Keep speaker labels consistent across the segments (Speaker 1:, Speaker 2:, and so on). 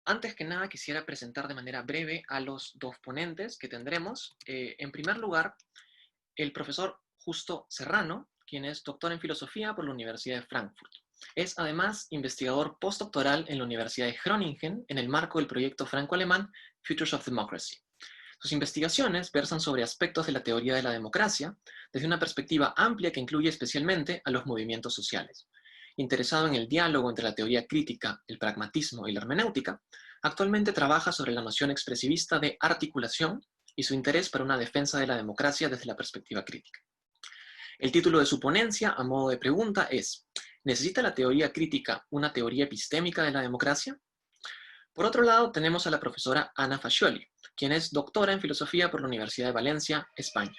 Speaker 1: Antes que nada, quisiera presentar de manera breve a los dos ponentes que tendremos. En primer lugar, el profesor Justo Serrano, quien es doctor en filosofía por la Universidad de Frankfurt. Es además investigador postdoctoral en la Universidad de Groningen en el marco del proyecto franco-alemán Futures of Democracy. Sus investigaciones versan sobre aspectos de la teoría de la democracia desde una perspectiva amplia que incluye especialmente a los movimientos sociales. Interesado en el diálogo entre la teoría crítica, el pragmatismo y la hermenéutica, actualmente trabaja sobre la noción expresivista de articulación y su interés para una defensa de la democracia desde la perspectiva crítica. El título de su ponencia, a modo de pregunta, es ¿necesita la teoría crítica una teoría epistémica de la democracia? Por otro lado, tenemos a la profesora Ana Fascioli, quien es doctora en filosofía por la Universidad de Valencia, España.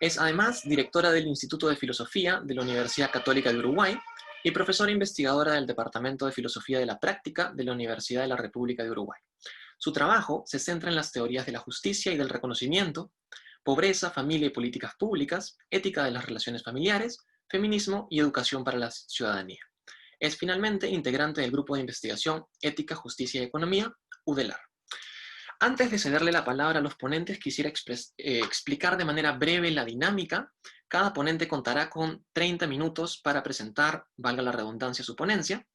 Speaker 1: Es además directora del Instituto de Filosofía de la Universidad Católica de Uruguay y profesora investigadora del Departamento de Filosofía de la Práctica de la Universidad de la República de Uruguay. Su trabajo se centra en las teorías de la justicia y del reconocimiento, pobreza, familia y políticas públicas, ética de las relaciones familiares, feminismo y educación para la ciudadanía. Es finalmente integrante del grupo de investigación Ética, Justicia y Economía, UDELAR. Antes de cederle la palabra a los ponentes, quisiera explicar de manera breve la dinámica. Cada ponente contará con 30 minutos para presentar, valga la redundancia, su ponencia.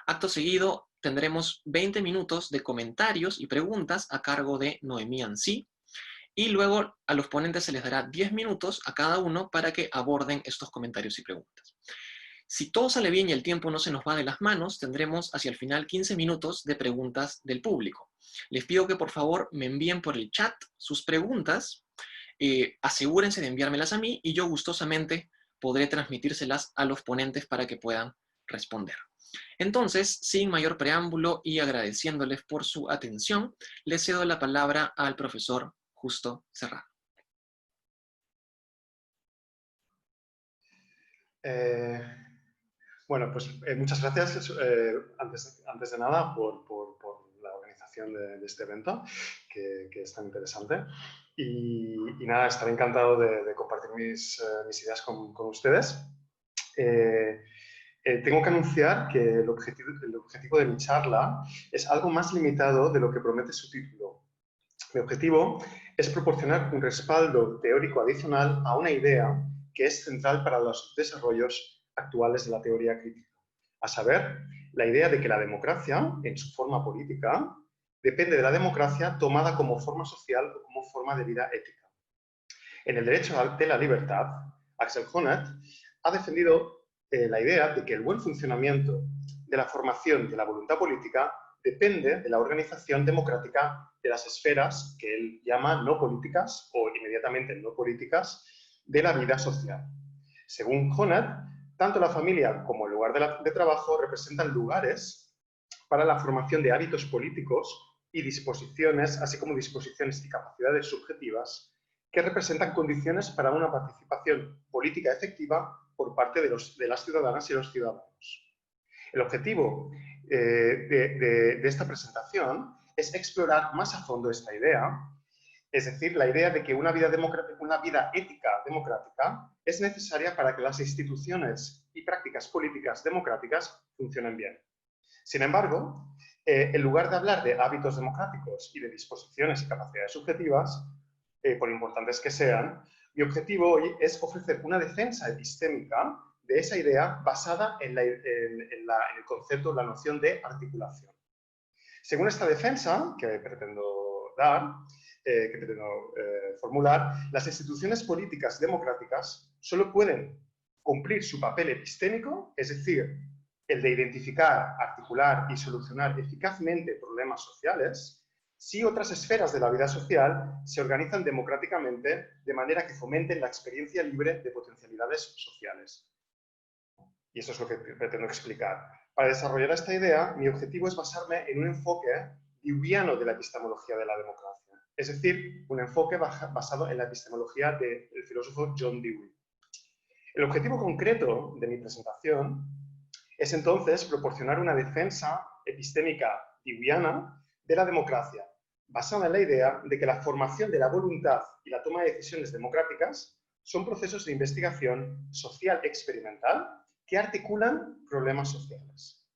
Speaker 1: Acto seguido, tendremos 20 minutos de comentarios y preguntas a cargo de Noemí Ansí, y luego a los ponentes se les dará 10 minutos a cada uno para que aborden estos comentarios y preguntas. Si todo sale bien y el tiempo no se nos va de las manos, tendremos hacia el final 15 minutos de preguntas del público. Les pido que por favor me envíen por el chat sus preguntas, asegúrense de enviármelas a mí y yo gustosamente podré transmitírselas a los ponentes para que puedan responder. Entonces, sin mayor preámbulo y agradeciéndoles por su atención, les cedo la palabra al profesor Justo Serrano.
Speaker 2: Bueno, pues muchas gracias antes de nada por la organización de este evento, que es tan interesante. Y nada, estaré encantado de compartir mis ideas con ustedes. Tengo que anunciar que el objetivo de mi charla es algo más limitado de lo que promete su título. Mi objetivo es proporcionar un respaldo teórico adicional a una idea que es central para los desarrollos actuales de la teoría crítica, a saber, la idea de que la democracia, en su forma política, depende de la democracia tomada como forma social o como forma de vida ética. En el derecho de la libertad, Axel Honneth ha defendido la idea de que el buen funcionamiento de la formación de la voluntad política depende de la organización democrática de las esferas que él llama no políticas o inmediatamente no políticas de la vida social. Según Honneth, tanto la familia como el lugar de trabajo representan lugares para la formación de hábitos políticos y disposiciones, así como disposiciones y capacidades subjetivas que representan condiciones para una participación política efectiva por parte de las ciudadanas y los ciudadanos. El objetivo de esta presentación es explorar más a fondo esta idea, es decir, la idea de que una vida ética democrática es necesaria para que las instituciones y prácticas políticas democráticas funcionen bien. Sin embargo, en lugar de hablar de hábitos democráticos y de disposiciones y capacidades subjetivas, por importantes que sean, mi objetivo hoy es ofrecer una defensa epistémica de esa idea basada en el concepto, la noción de articulación. Según esta defensa que pretendo formular, las instituciones políticas democráticas solo pueden cumplir su papel epistémico, es decir, el de identificar, articular y solucionar eficazmente problemas sociales, si otras esferas de la vida social se organizan democráticamente de manera que fomenten la experiencia libre de potencialidades sociales. Y eso es lo que pretendo explicar. Para desarrollar esta idea, mi objetivo es basarme en un enfoque deweyiano de la epistemología de la democracia, es decir, un enfoque basado en la epistemología del filósofo John Dewey. El objetivo concreto de mi presentación es entonces proporcionar una defensa epistémica deweyana de la democracia, basada en la idea de que la formación de la voluntad y la toma de decisiones democráticas son procesos de investigación social experimental que articulan problemas sociales.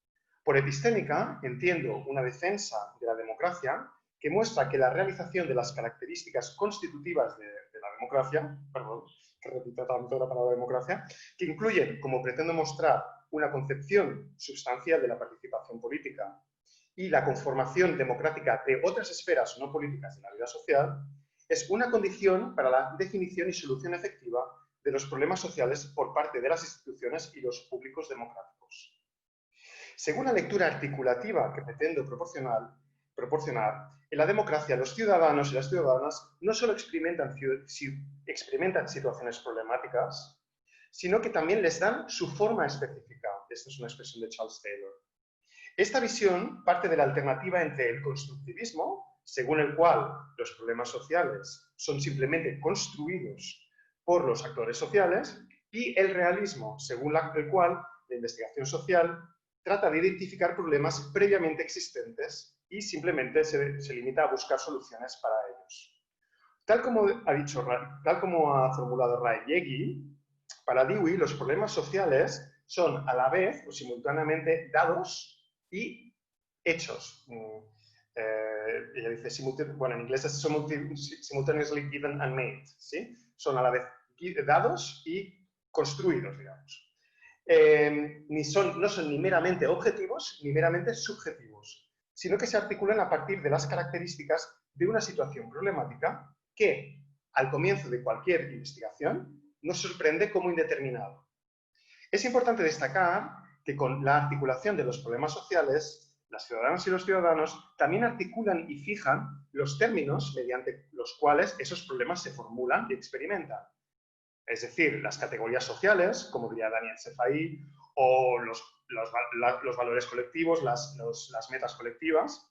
Speaker 2: Por epistémica entiendo una defensa de la democracia que muestra que la realización de las características constitutivas de la democracia, perdón, que repito tanto la palabra democracia, que incluyen, como pretendo mostrar, una concepción sustancial de la participación política y la conformación democrática de otras esferas no políticas de la vida social, es una condición para la definición y solución efectiva de los problemas sociales por parte de las instituciones y los públicos democráticos. Según la lectura articulativa que pretendo proporcionar, en la democracia los ciudadanos y las ciudadanas no solo experimentan situaciones problemáticas, sino que también les dan su forma específica. Esta es una expresión de Charles Taylor. Esta visión parte de la alternativa entre el constructivismo, según el cual los problemas sociales son simplemente construidos por los actores sociales, y el realismo, según el cual la investigación social trata de identificar problemas previamente existentes y simplemente se limita a buscar soluciones para ellos. Tal como ha formulado Ray Yegi, para Dewey los problemas sociales son a la vez o simultáneamente dados y hechos. Ella dice, bueno, en inglés es simultaneously given and made, ¿sí? Son a la vez dados y construidos, digamos. No son ni meramente objetivos ni meramente subjetivos, sino que se articulan a partir de las características de una situación problemática que, al comienzo de cualquier investigación, nos sorprende como indeterminado. Es importante destacar que con la articulación de los problemas sociales, las ciudadanas y los ciudadanos también articulan y fijan los términos mediante los cuales esos problemas se formulan y experimentan. Es decir, las categorías sociales, como diría Daniel Sefai, o los valores colectivos, las metas colectivas,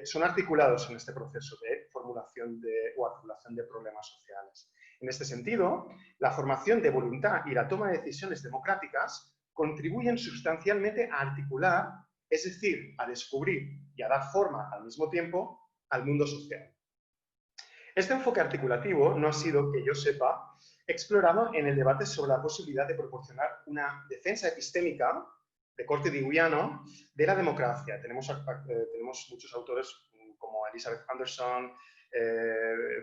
Speaker 2: son articulados en este proceso de formulación o articulación de problemas sociales. En este sentido, la formación de voluntad y la toma de decisiones democráticas contribuyen sustancialmente a articular, es decir, a descubrir y a dar forma al mismo tiempo al mundo social. Este enfoque articulativo no ha sido, que yo sepa, explorado en el debate sobre la posibilidad de proporcionar una defensa epistémica de corte deweyiano de la democracia. Tenemos muchos autores como Elizabeth Anderson,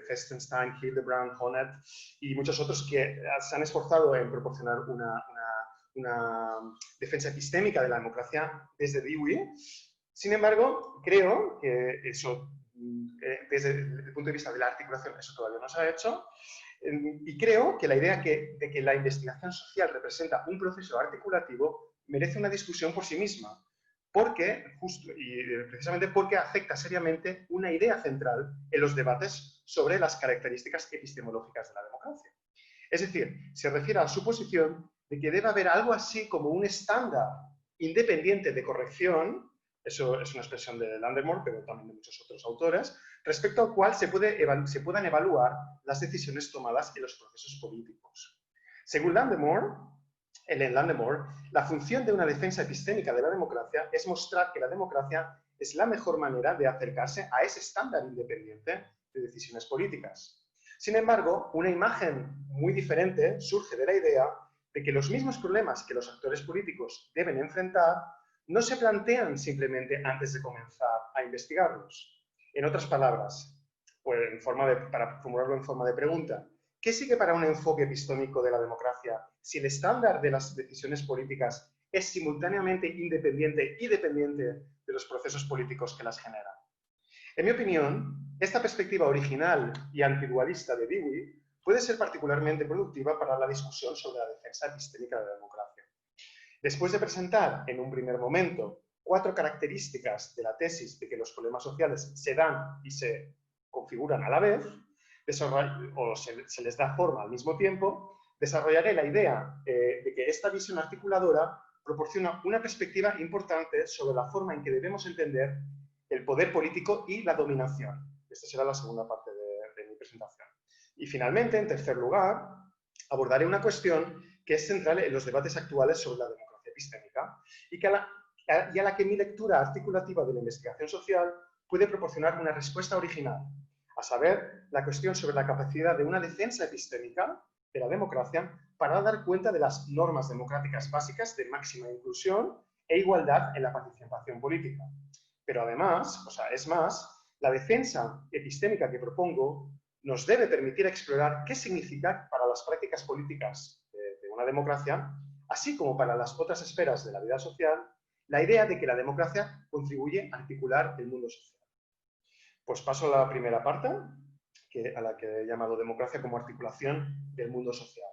Speaker 2: Festenstein, Hildebrand, Honneth y muchos otros que se han esforzado en proporcionar una defensa epistémica de la democracia desde Dewey. Sin embargo, creo que eso, desde el punto de vista de la articulación, eso todavía no se ha hecho. Y creo que la idea de que la investigación social representa un proceso articulativo merece una discusión por sí misma, precisamente porque afecta seriamente una idea central en los debates sobre las características epistemológicas de la democracia. Es decir, se refiere a la suposición de que debe haber algo así como un estándar independiente de corrección, eso es una expresión de Landemore, pero también de muchos otros autores, respecto al cual se puedan evaluar las decisiones tomadas en los procesos políticos. Según Ellen Landemore, la función de una defensa epistémica de la democracia es mostrar que la democracia es la mejor manera de acercarse a ese estándar independiente de decisiones políticas. Sin embargo, una imagen muy diferente surge de la idea de que los mismos problemas que los actores políticos deben enfrentar no se plantean simplemente antes de comenzar a investigarlos. En otras palabras, pues para formularlo en forma de pregunta, ¿qué sigue para un enfoque epistémico de la democracia si el estándar de las decisiones políticas es simultáneamente independiente y dependiente de los procesos políticos que las generan? En mi opinión, esta perspectiva original y antidualista de Dewey puede ser particularmente productiva para la discusión sobre la defensa epistémica de la democracia. Después de presentar en un primer momento 4 características de la tesis de que los problemas sociales se dan y se configuran a la vez, o se les da forma al mismo tiempo, desarrollaré la idea de que esta visión articuladora proporciona una perspectiva importante sobre la forma en que debemos entender el poder político y la dominación. Esta será la segunda parte de mi presentación. Y finalmente, en tercer lugar, abordaré una cuestión que es central en los debates actuales sobre la democracia epistémica y a la que mi lectura articulativa de la investigación social puede proporcionar una respuesta original, a saber, la cuestión sobre la capacidad de una defensa epistémica de la democracia para dar cuenta de las normas democráticas básicas de máxima inclusión e igualdad en la participación política. Pero además, o sea, es más, la defensa epistémica que propongo nos debe permitir explorar qué significa para las prácticas políticas de una democracia, así como para las otras esferas de la vida social, la idea de que la democracia contribuye a articular el mundo social. Pues paso a la primera parte, a la que he llamado democracia como articulación del mundo social.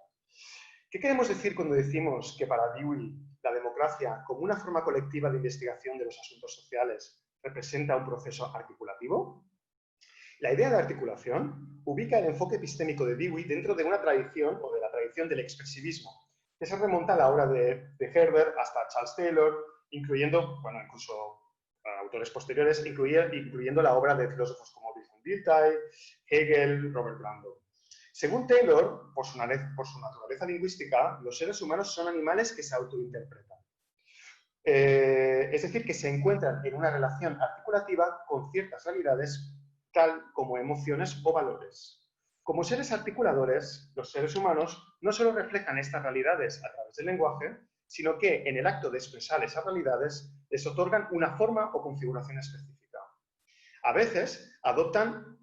Speaker 2: ¿Qué queremos decir cuando decimos que para Dewey la democracia, como una forma colectiva de investigación de los asuntos sociales, representa un proceso articulativo? La idea de articulación ubica el enfoque epistémico de Dewey dentro de una tradición o de la tradición del expresivismo, que se remonta a la obra de Herbert hasta Charles Taylor, incluyendo, bueno, incluso autores posteriores, incluyendo la obra de filósofos como Wilhelm Dilthey, Hegel, Robert Brando. Según Taylor, por su naturaleza lingüística, los seres humanos son animales que se autointerpretan. Es decir, que se encuentran en una relación articulativa con ciertas realidades, tal como emociones o valores. Como seres articuladores, los seres humanos no solo reflejan estas realidades a través del lenguaje, sino que en el acto de expresar esas realidades les otorgan una forma o configuración específica. A veces adoptada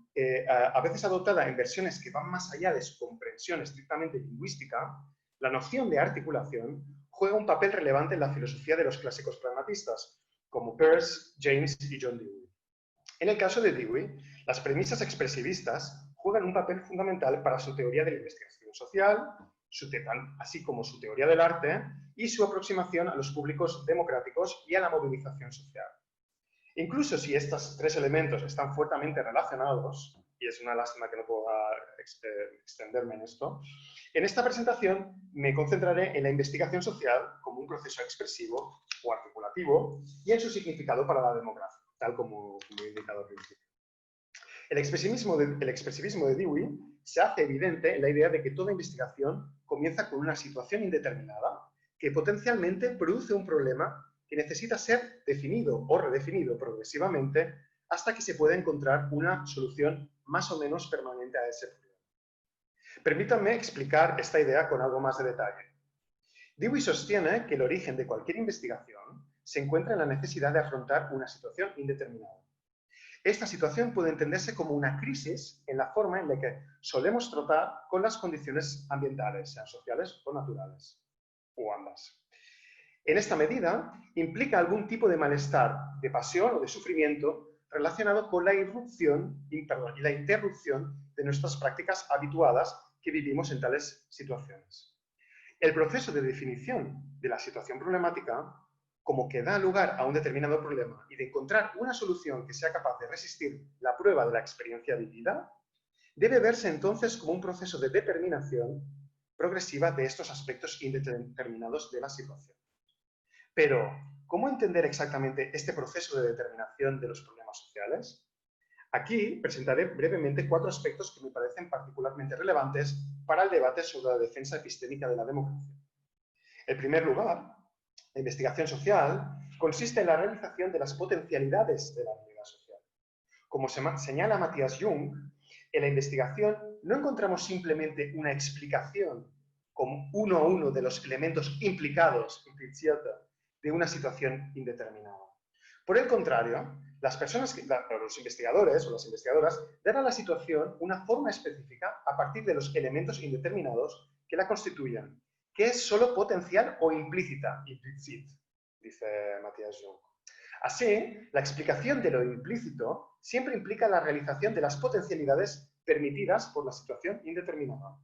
Speaker 2: en versiones que van más allá de su comprensión estrictamente lingüística, la noción de articulación juega un papel relevante en la filosofía de los clásicos pragmatistas, como Peirce, James y John Dewey. En el caso de Dewey, las premisas expresivistas juegan un papel fundamental para su teoría de la investigación social, así como su teoría del arte y su aproximación a los públicos democráticos y a la movilización social. Incluso si estos tres elementos están fuertemente relacionados, y es una lástima que no pueda extenderme en esto, en esta presentación me concentraré en la investigación social como un proceso expresivo o articulativo y en su significado para la democracia, tal como he indicado al principio. El expresivismo de Dewey se hace evidente en la idea de que toda investigación comienza con una situación indeterminada que potencialmente produce un problema que necesita ser definido o redefinido progresivamente hasta que se pueda encontrar una solución más o menos permanente a ese problema. Permítanme explicar esta idea con algo más de detalle. Dewey sostiene que el origen de cualquier investigación se encuentra en la necesidad de afrontar una situación indeterminada. Esta situación puede entenderse como una crisis en la forma en la que solemos tratar con las condiciones ambientales, sean sociales o naturales, o ambas. En esta medida, implica algún tipo de malestar, de pasión o de sufrimiento relacionado con la irrupción y la interrupción de nuestras prácticas habituadas que vivimos en tales situaciones. El proceso de definición de la situación problemática, como que da lugar a un determinado problema y de encontrar una solución que sea capaz de resistir la prueba de la experiencia vivida, debe verse entonces como un proceso de determinación progresiva de estos aspectos indeterminados de la situación. Pero, ¿cómo entender exactamente este proceso de determinación de los problemas sociales? Aquí presentaré brevemente 4 aspectos que me parecen particularmente relevantes para el debate sobre la defensa epistémica de la democracia. En primer lugar, la investigación social consiste en la realización de las potencialidades de la realidad social. Como señala Matthias Jung, en la investigación no encontramos simplemente una explicación como uno a uno de los elementos implicados, de una situación indeterminada. Por el contrario, los investigadores o las investigadoras dan a la situación una forma específica a partir de los elementos indeterminados que la constituyen, que es solo potencial o implícita, implicit, dice Matthias Jung. Así, la explicación de lo implícito siempre implica la realización de las potencialidades permitidas por la situación indeterminada.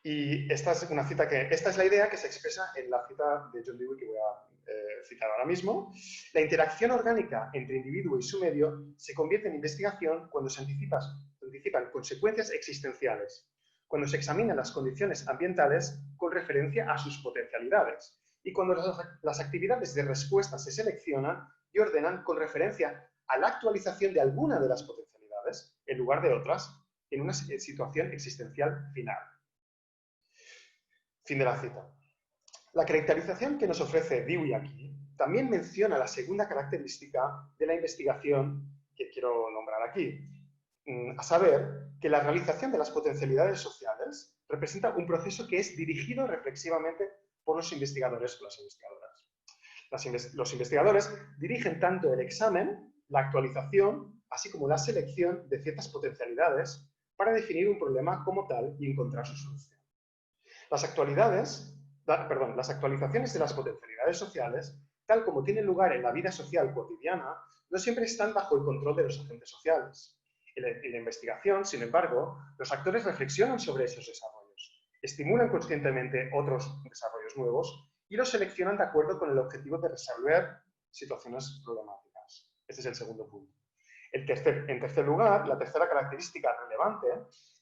Speaker 2: Y esta es la idea que se expresa en la cita de John Dewey que voy a citar ahora mismo. La interacción orgánica entre individuo y su medio se convierte en investigación cuando se anticipan consecuencias existenciales, cuando se examinan las condiciones ambientales con referencia a sus potencialidades y cuando las actividades de respuesta se seleccionan y ordenan con referencia a la actualización de alguna de las potencialidades en lugar de otras en una situación existencial final. Fin de la cita. La caracterización que nos ofrece Dewey aquí también menciona la segunda característica de la investigación que quiero nombrar aquí, a saber, que la realización de las potencialidades sociales representa un proceso que es dirigido reflexivamente por los investigadores o las investigadoras. Los investigadores dirigen tanto el examen, la actualización, así como la selección de ciertas potencialidades para definir un problema como tal y encontrar su solución. Las actualizaciones de las potencialidades sociales, tal como tienen lugar en la vida social cotidiana, no siempre están bajo el control de los agentes sociales. En la investigación, sin embargo, los actores reflexionan sobre esos desarrollos, estimulan conscientemente otros desarrollos nuevos y los seleccionan de acuerdo con el objetivo de resolver situaciones problemáticas. Este es el segundo punto. En tercer lugar, la tercera característica relevante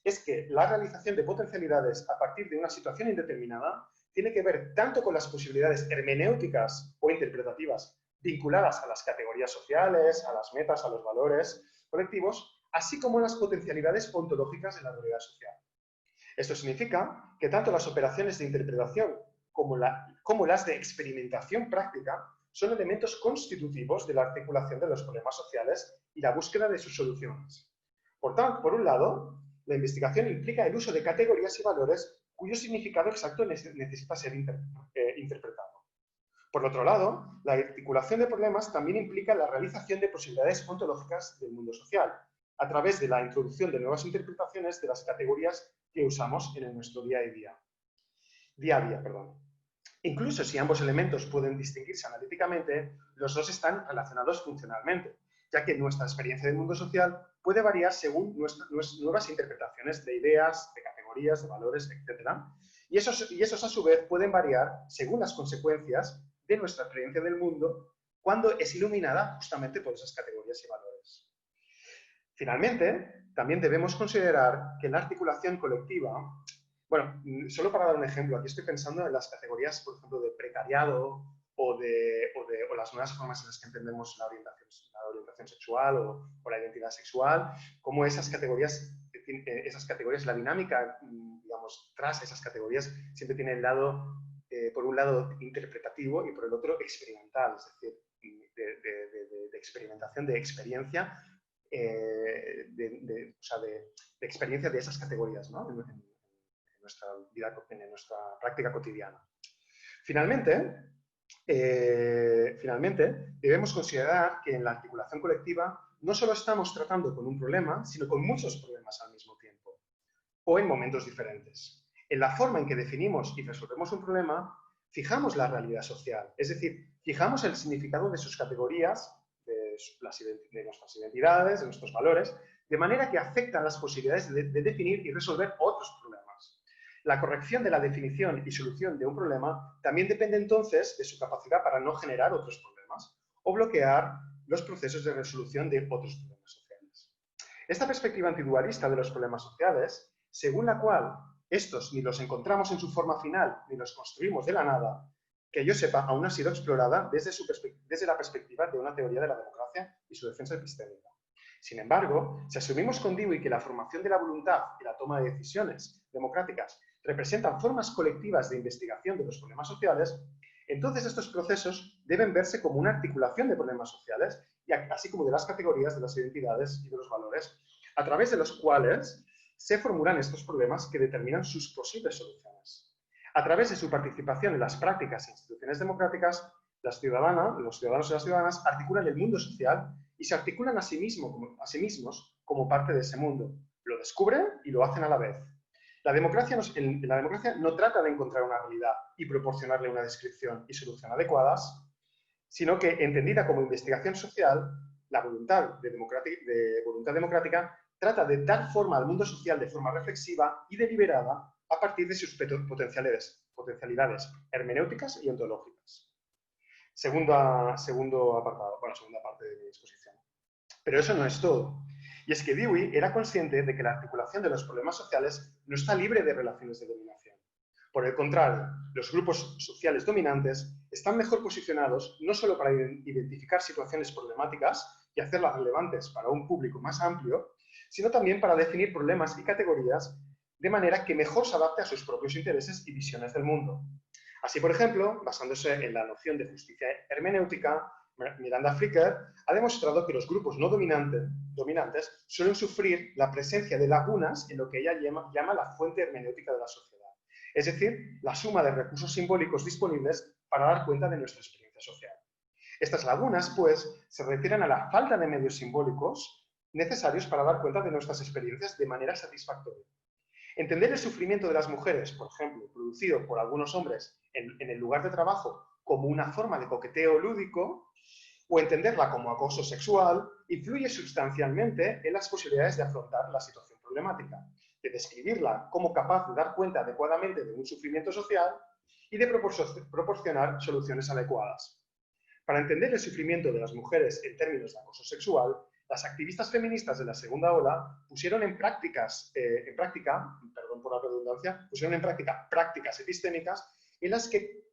Speaker 2: es que la realización de potencialidades a partir de una situación indeterminada tiene que ver tanto con las posibilidades hermenéuticas o interpretativas vinculadas a las categorías sociales, a las metas, a los valores colectivos, así como las potencialidades ontológicas de la realidad social. Esto significa que tanto las operaciones de interpretación como las de experimentación práctica son elementos constitutivos de la articulación de los problemas sociales y la búsqueda de sus soluciones. Por tanto, por un lado, la investigación implica el uso de categorías y valores cuyo significado exacto necesita ser interpretado. Por otro lado, la articulación de problemas también implica la realización de posibilidades ontológicas del mundo social, a través de la introducción de nuevas interpretaciones de las categorías que usamos en nuestro día a día. Incluso si ambos elementos pueden distinguirse analíticamente, los dos están relacionados funcionalmente, ya que nuestra experiencia del mundo social puede variar según nuevas interpretaciones de ideas, de categorías, de valores, etc. Y esos a su vez pueden variar según las consecuencias de nuestra experiencia del mundo cuando es iluminada justamente por esas categorías y valores. Finalmente, también debemos considerar que la articulación colectiva, bueno, solo para dar un ejemplo, aquí estoy pensando en las categorías, por ejemplo, de precariado o las nuevas formas en las que entendemos la orientación sexual o la identidad sexual, cómo esas categorías, la dinámica, digamos, tras esas categorías siempre tiene el lado, por un lado, interpretativo y por el otro, experimental, es decir, de experimentación, de experiencia, de experiencia de esas categorías, ¿no? en nuestra vida, en nuestra práctica cotidiana. Finalmente, debemos considerar que en la articulación colectiva no solo estamos tratando con un problema, sino con muchos problemas al mismo tiempo, o en momentos diferentes. En la forma en que definimos y resolvemos un problema, fijamos la realidad social, es decir, fijamos el significado de sus categorías, de nuestras identidades, de nuestros valores, de manera que afectan las posibilidades de definir y resolver otros problemas. La corrección de la definición y solución de un problema también depende entonces de su capacidad para no generar otros problemas o bloquear los procesos de resolución de otros problemas sociales. Esta perspectiva antidualista de los problemas sociales, según la cual estos ni los encontramos en su forma final ni los construimos de la nada, que yo sepa, aún ha sido explorada desde la perspectiva de una teoría de la democracia y su defensa epistémica. Sin embargo, si asumimos con Dewey que la formación de la voluntad y la toma de decisiones democráticas representan formas colectivas de investigación de los problemas sociales, entonces estos procesos deben verse como una articulación de problemas sociales, así como de las categorías, de las identidades y de los valores, a través de los cuales se formulan estos problemas que determinan sus posibles soluciones. A través de su participación en las prácticas e instituciones democráticas, los ciudadanos y las ciudadanas articulan el mundo social y se articulan a sí mismos como parte de ese mundo. Lo descubren y lo hacen a la vez. La democracia no trata de encontrar una realidad y proporcionarle una descripción y solución adecuadas, sino que, entendida como investigación social, la voluntad democrática trata de dar forma al mundo social de forma reflexiva y deliberada a partir de sus potencialidades hermenéuticas y ontológicas. Segunda parte de mi exposición. Pero eso no es todo. Y es que Dewey era consciente de que la articulación de los problemas sociales no está libre de relaciones de dominación. Por el contrario, los grupos sociales dominantes están mejor posicionados no solo para identificar situaciones problemáticas y hacerlas relevantes para un público más amplio, sino también para definir problemas y categorías de manera que mejor se adapte a sus propios intereses y visiones del mundo. Así, por ejemplo, basándose en la noción de justicia hermenéutica, Miranda Fricker ha demostrado que los grupos no dominantes suelen sufrir la presencia de lagunas en lo que ella llama la fuente hermenéutica de la sociedad, es decir, la suma de recursos simbólicos disponibles para dar cuenta de nuestra experiencia social. Estas lagunas, pues, se refieren a la falta de medios simbólicos necesarios para dar cuenta de nuestras experiencias de manera satisfactoria. Entender el sufrimiento de las mujeres, por ejemplo, producido por algunos hombres en el lugar de trabajo como una forma de coqueteo lúdico, o entenderla como acoso sexual, influye sustancialmente en las posibilidades de afrontar la situación problemática, de describirla como capaz de dar cuenta adecuadamente de un sufrimiento social y de proporcionar soluciones adecuadas. Para entender el sufrimiento de las mujeres en términos de acoso sexual, las activistas feministas de la segunda ola pusieron en práctica prácticas epistémicas en las que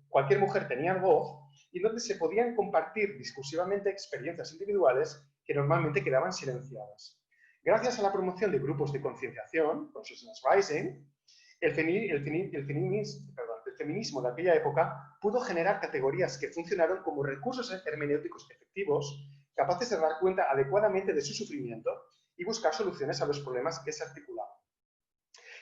Speaker 2: cualquier mujer tenía voz y donde se podían compartir discursivamente experiencias individuales que normalmente quedaban silenciadas. Gracias a la promoción de grupos de concienciación, Consciousness Rising, el feminismo de aquella época pudo generar categorías que funcionaron como recursos hermenéuticos efectivos capaces de dar cuenta adecuadamente de su sufrimiento y buscar soluciones a los problemas que se articulaban.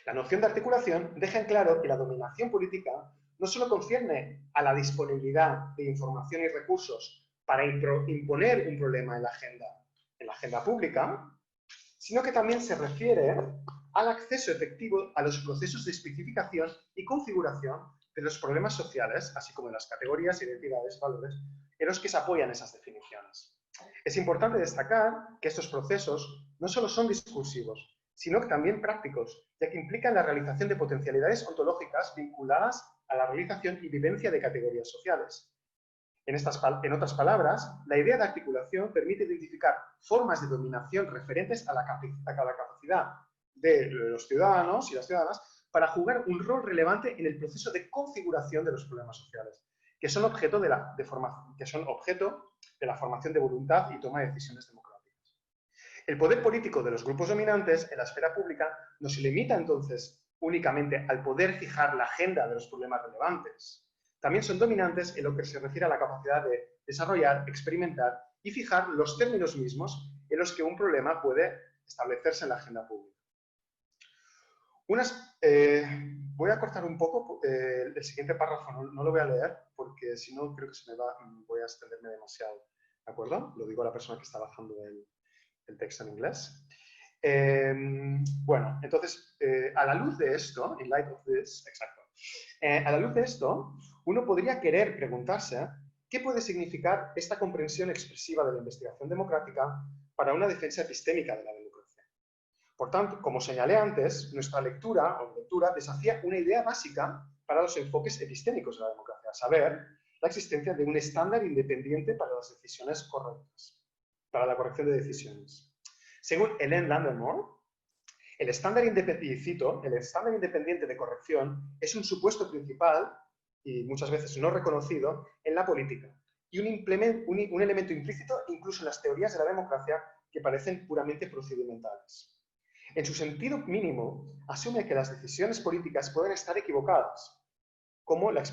Speaker 2: La noción de articulación deja en claro que la dominación política no solo concierne a la disponibilidad de información y recursos para imponer un problema en la agenda pública, sino que también se refiere al acceso efectivo a los procesos de especificación y configuración de los problemas sociales, así como de las categorías, identidades, valores, en los que se apoyan esas definiciones. Es importante destacar que estos procesos no solo son discursivos, sino que también prácticos, ya que implican la realización de potencialidades ontológicas vinculadas a la realización y vivencia de categorías sociales. En otras palabras, la idea de articulación permite identificar formas de dominación referentes a la capacidad de los ciudadanos y las ciudadanas para jugar un rol relevante en el proceso de configuración de los problemas sociales, que son objeto de la formación de voluntad y toma de decisiones democráticas. El poder político de los grupos dominantes en la esfera pública no se limita entonces únicamente al poder fijar la agenda de los problemas relevantes. También son dominantes en lo que se refiere a la capacidad de desarrollar, experimentar y fijar los términos mismos en los que un problema puede establecerse en la agenda pública. Voy a cortar un poco el siguiente párrafo, no lo voy a leer porque si no creo que voy a extenderme demasiado. ¿De acuerdo? Lo digo a la persona que está bajando el texto en inglés. Bueno, entonces, a la luz de esto, in light of this, exacto, a la luz de esto, uno podría querer preguntarse qué puede significar esta comprensión expresiva de la investigación democrática para una defensa epistémica de la democracia. Por tanto, como señalé antes, nuestra lectura desafía una idea básica para los enfoques epistémicos de la democracia, a saber, la existencia de un estándar independiente para las decisiones correctas, para la corrección de decisiones. Según Hélène Landemore, el estándar independiente de corrección es un supuesto principal y muchas veces no reconocido en la política y un elemento implícito incluso en las teorías de la democracia que parecen puramente procedimentales. En su sentido mínimo, asume que las decisiones políticas pueden estar equivocadas, como ya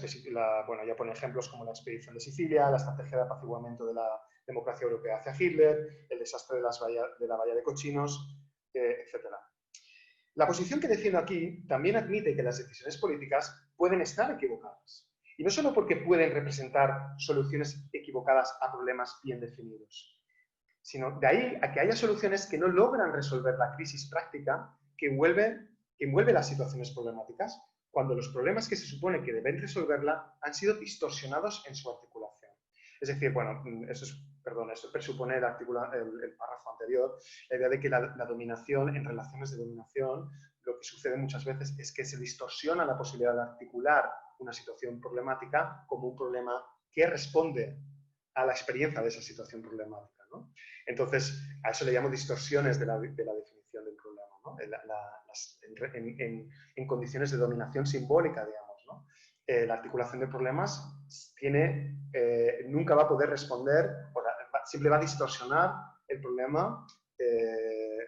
Speaker 2: pone ejemplos como la expedición de Sicilia, la estrategia de apaciguamiento de la democracia europea hacia Hitler, el desastre de la valla de Cochinos, etc. La posición que defiendo aquí también admite que las decisiones políticas pueden estar equivocadas. Y no solo porque pueden representar soluciones equivocadas a problemas bien definidos, sino de ahí a que haya soluciones que no logran resolver la crisis práctica que envuelve las situaciones problemáticas, cuando los problemas que se supone que deben resolverla han sido distorsionados en su articulación. Es decir, bueno, eso presupone el párrafo anterior, la idea de que la dominación, en relaciones de dominación, lo que sucede muchas veces es que se distorsiona la posibilidad de articular una situación problemática como un problema que responde a la experiencia de esa situación problemática, ¿no? Entonces, a eso le llamo distorsiones de la definición del problema, ¿no? En condiciones de dominación simbólica, digamos, ¿no? La articulación de problemas nunca va a poder responder, siempre va a distorsionar el problema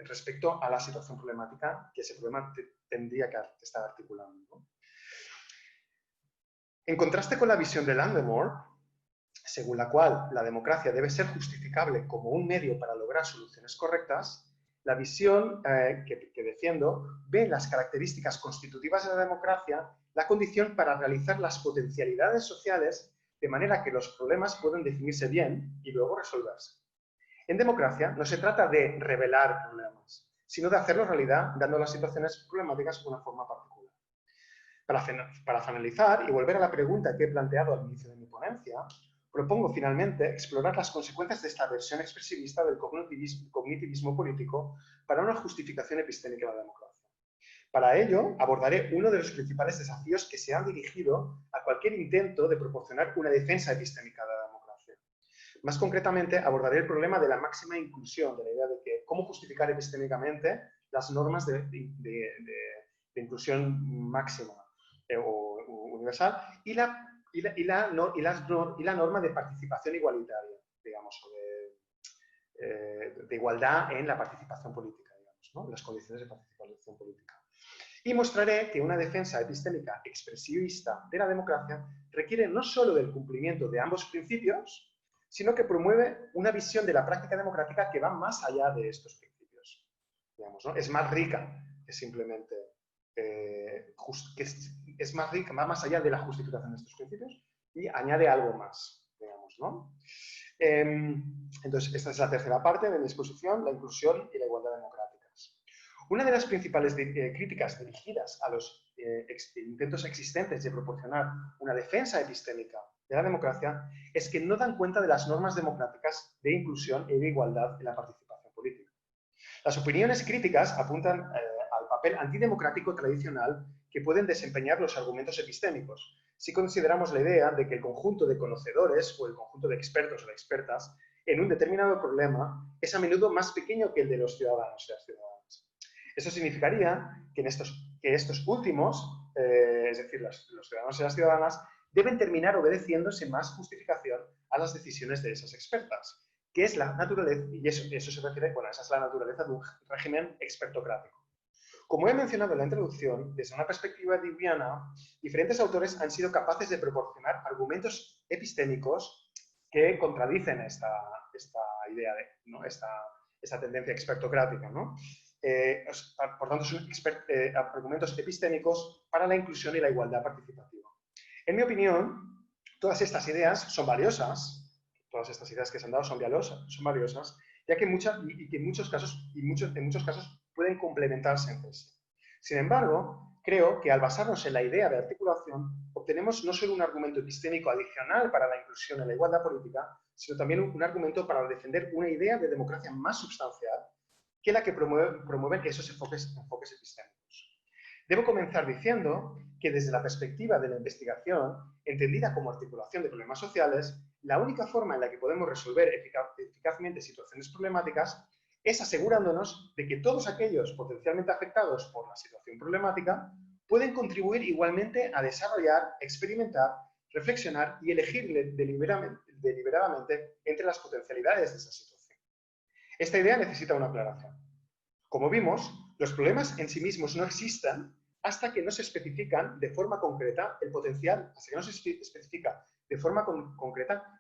Speaker 2: respecto a la situación problemática que ese problema tendría que estar articulando, ¿no? En contraste con la visión de Landemore, según la cual la democracia debe ser justificable como un medio para lograr soluciones correctas, la visión que defiendo ve en las características constitutivas de la democracia la condición para realizar las potencialidades sociales de manera que los problemas puedan definirse bien y luego resolverse. En democracia no se trata de revelar problemas, sino de hacerlos realidad dando a las situaciones problemáticas una forma particular. Para finalizar y volver a la pregunta que he planteado al inicio de mi ponencia, propongo finalmente explorar las consecuencias de esta versión expresivista del cognitivismo político para una justificación epistémica de la democracia. Para ello, abordaré uno de los principales desafíos que se han dirigido a cualquier intento de proporcionar una defensa epistémica de la democracia. Más concretamente, abordaré el problema de la máxima inclusión, de la idea de que cómo justificar epistémicamente las normas de inclusión máxima o universal y la norma de participación igualitaria, digamos, o de igualdad en la participación política, digamos, ¿no? Las condiciones de participación política. Y mostraré que una defensa epistémica expresivista de la democracia requiere no solo del cumplimiento de ambos principios, sino que promueve una visión de la práctica democrática que va más allá de estos principios. Digamos, ¿no? Es más rica que simplemente es más rica, va más allá de la justificación de estos principios y añade algo más, digamos, ¿no? Entonces, esta es la tercera parte de mi exposición, la inclusión y la igualdad democráticas. Una de las principales críticas dirigidas a los intentos existentes de proporcionar una defensa epistémica de la democracia es que no dan cuenta de las normas democráticas de inclusión y de igualdad en la participación política. Las opiniones críticas apuntan al papel antidemocrático tradicional que pueden desempeñar los argumentos epistémicos, si consideramos la idea de que el conjunto de conocedores o el conjunto de expertos o de expertas en un determinado problema es a menudo más pequeño que el de los ciudadanos y las ciudadanas. Eso significaría que estos últimos, es decir, los ciudadanos y las ciudadanas, deben terminar obedeciéndose más justificación a las decisiones de esas expertas, que es la naturaleza, y eso se refiere, bueno, esa es la naturaleza de un régimen expertocrático. Como he mencionado en la introducción, desde una perspectiva deweyana, diferentes autores han sido capaces de proporcionar argumentos epistémicos que contradicen esta idea, ¿no? esta tendencia expertocrática, ¿no? Por tanto, son argumentos epistémicos para la inclusión y la igualdad participativa. En mi opinión, todas estas ideas son valiosas, todas estas ideas que se han dado son valiosas, ya que en muchos casos pueden complementarse entre sí. Sin embargo, creo que al basarnos en la idea de articulación, obtenemos no solo un argumento epistémico adicional para la inclusión y la igualdad política, sino también un argumento para defender una idea de democracia más sustancial que la que promueven esos enfoques epistémicos. Debo comenzar diciendo que desde la perspectiva de la investigación, entendida como articulación de problemas sociales, la única forma en la que podemos resolver eficazmente situaciones problemáticas es asegurándonos de que todos aquellos potencialmente afectados por la situación problemática pueden contribuir igualmente a desarrollar, experimentar, reflexionar y elegir deliberadamente entre las potencialidades de esa situación. Esta idea necesita una aclaración. Como vimos, los problemas en sí mismos no existen hasta que no se especifican de forma concreta el potencial,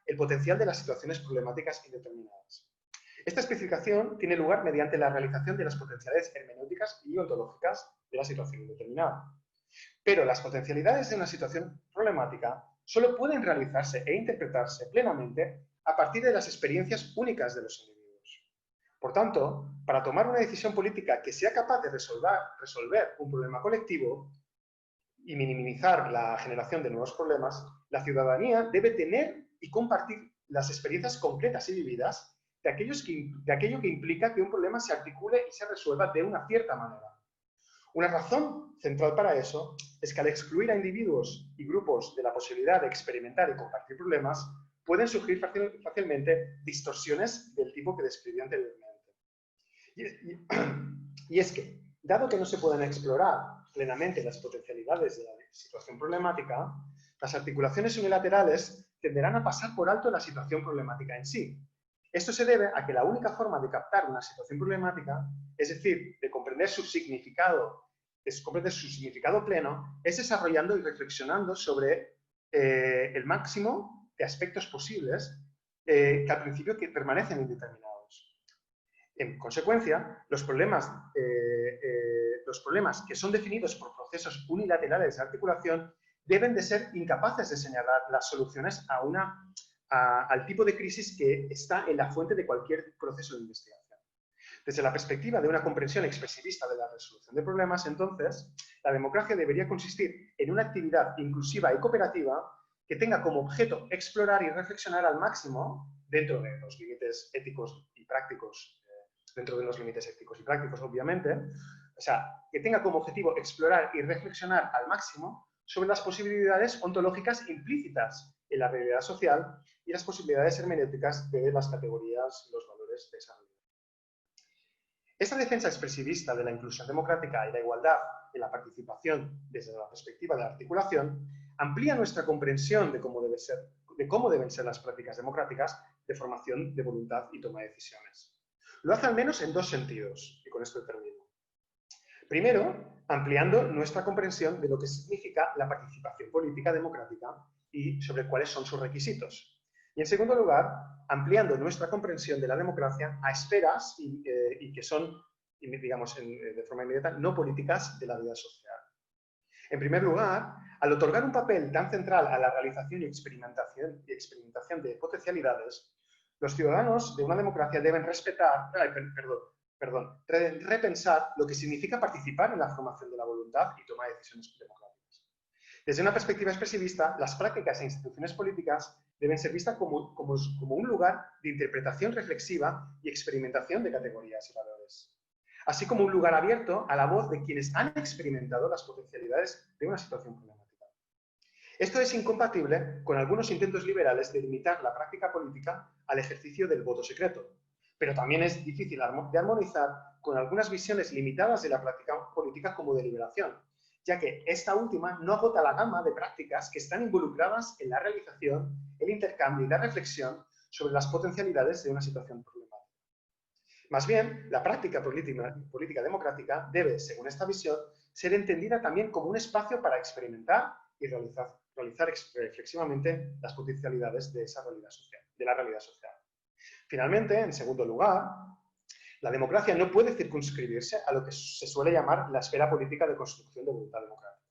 Speaker 2: el potencial de las situaciones problemáticas indeterminadas. Esta especificación tiene lugar mediante la realización de las potencialidades hermenéuticas y ontológicas de la situación indeterminada. Pero las potencialidades de una situación problemática solo pueden realizarse e interpretarse plenamente a partir de las experiencias únicas de los individuos. Por tanto, para tomar una decisión política que sea capaz de resolver un problema colectivo y minimizar la generación de nuevos problemas, la ciudadanía debe tener y compartir las experiencias concretas y vividas de aquello que implica que un problema se articule y se resuelva de una cierta manera. Una razón central para eso es que al excluir a individuos y grupos de la posibilidad de experimentar y compartir problemas, pueden surgir fácilmente distorsiones del tipo que describí anteriormente. Y es que, dado que no se pueden explorar plenamente las potencialidades de la situación problemática, las articulaciones unilaterales tenderán a pasar por alto la situación problemática en sí. Esto se debe a que la única forma de captar una situación problemática, es decir, de comprender su significado pleno, es desarrollando y reflexionando sobre el máximo de aspectos posibles que al principio permanecen indeterminados. En consecuencia, los problemas que son definidos por procesos unilaterales de articulación deben de ser incapaces de señalar las soluciones al tipo de crisis que está en la fuente de cualquier proceso de investigación. Desde la perspectiva de una comprensión expresivista de la resolución de problemas, entonces, la democracia debería consistir en una actividad inclusiva y cooperativa que tenga como objeto explorar y reflexionar al máximo, dentro de los límites éticos y prácticos, obviamente, o sea, que tenga como objetivo explorar y reflexionar al máximo sobre las posibilidades ontológicas implícitas en la realidad social y las posibilidades hermenéuticas de las categorías y los valores de esa realidad. Esta defensa expresivista de la inclusión democrática y la igualdad en la participación desde la perspectiva de la articulación amplía nuestra comprensión de cómo deben ser las prácticas democráticas de formación de voluntad y toma de decisiones. Lo hace al menos en dos sentidos, y con esto termino. Primero, ampliando nuestra comprensión de lo que significa la participación política democrática y sobre cuáles son sus requisitos. Y en segundo lugar, ampliando nuestra comprensión de la democracia a esferas y que son, digamos, de forma inmediata, no políticas de la vida social. En primer lugar, al otorgar un papel tan central a la realización y experimentación de potencialidades, los ciudadanos de una democracia deben repensar lo que significa participar en la formación de la voluntad y toma de decisiones democráticas. Desde una perspectiva expresivista, las prácticas e instituciones políticas deben ser vistas como un lugar de interpretación reflexiva y experimentación de categorías y valores, así como un lugar abierto a la voz de quienes han experimentado las potencialidades de una situación problemática. Esto es incompatible con algunos intentos liberales de limitar la práctica política al ejercicio del voto secreto, pero también es difícil de armonizar con algunas visiones limitadas de la práctica política como deliberación, ya que esta última no agota la gama de prácticas que están involucradas en la realización, el intercambio y la reflexión sobre las potencialidades de una situación problemática. Más bien, la práctica política democrática debe, según esta visión, ser entendida también como un espacio para experimentar y realizar reflexivamente las potencialidades de la realidad social. Finalmente, en segundo lugar, la democracia no puede circunscribirse a lo que se suele llamar la esfera política de construcción de voluntad democrática.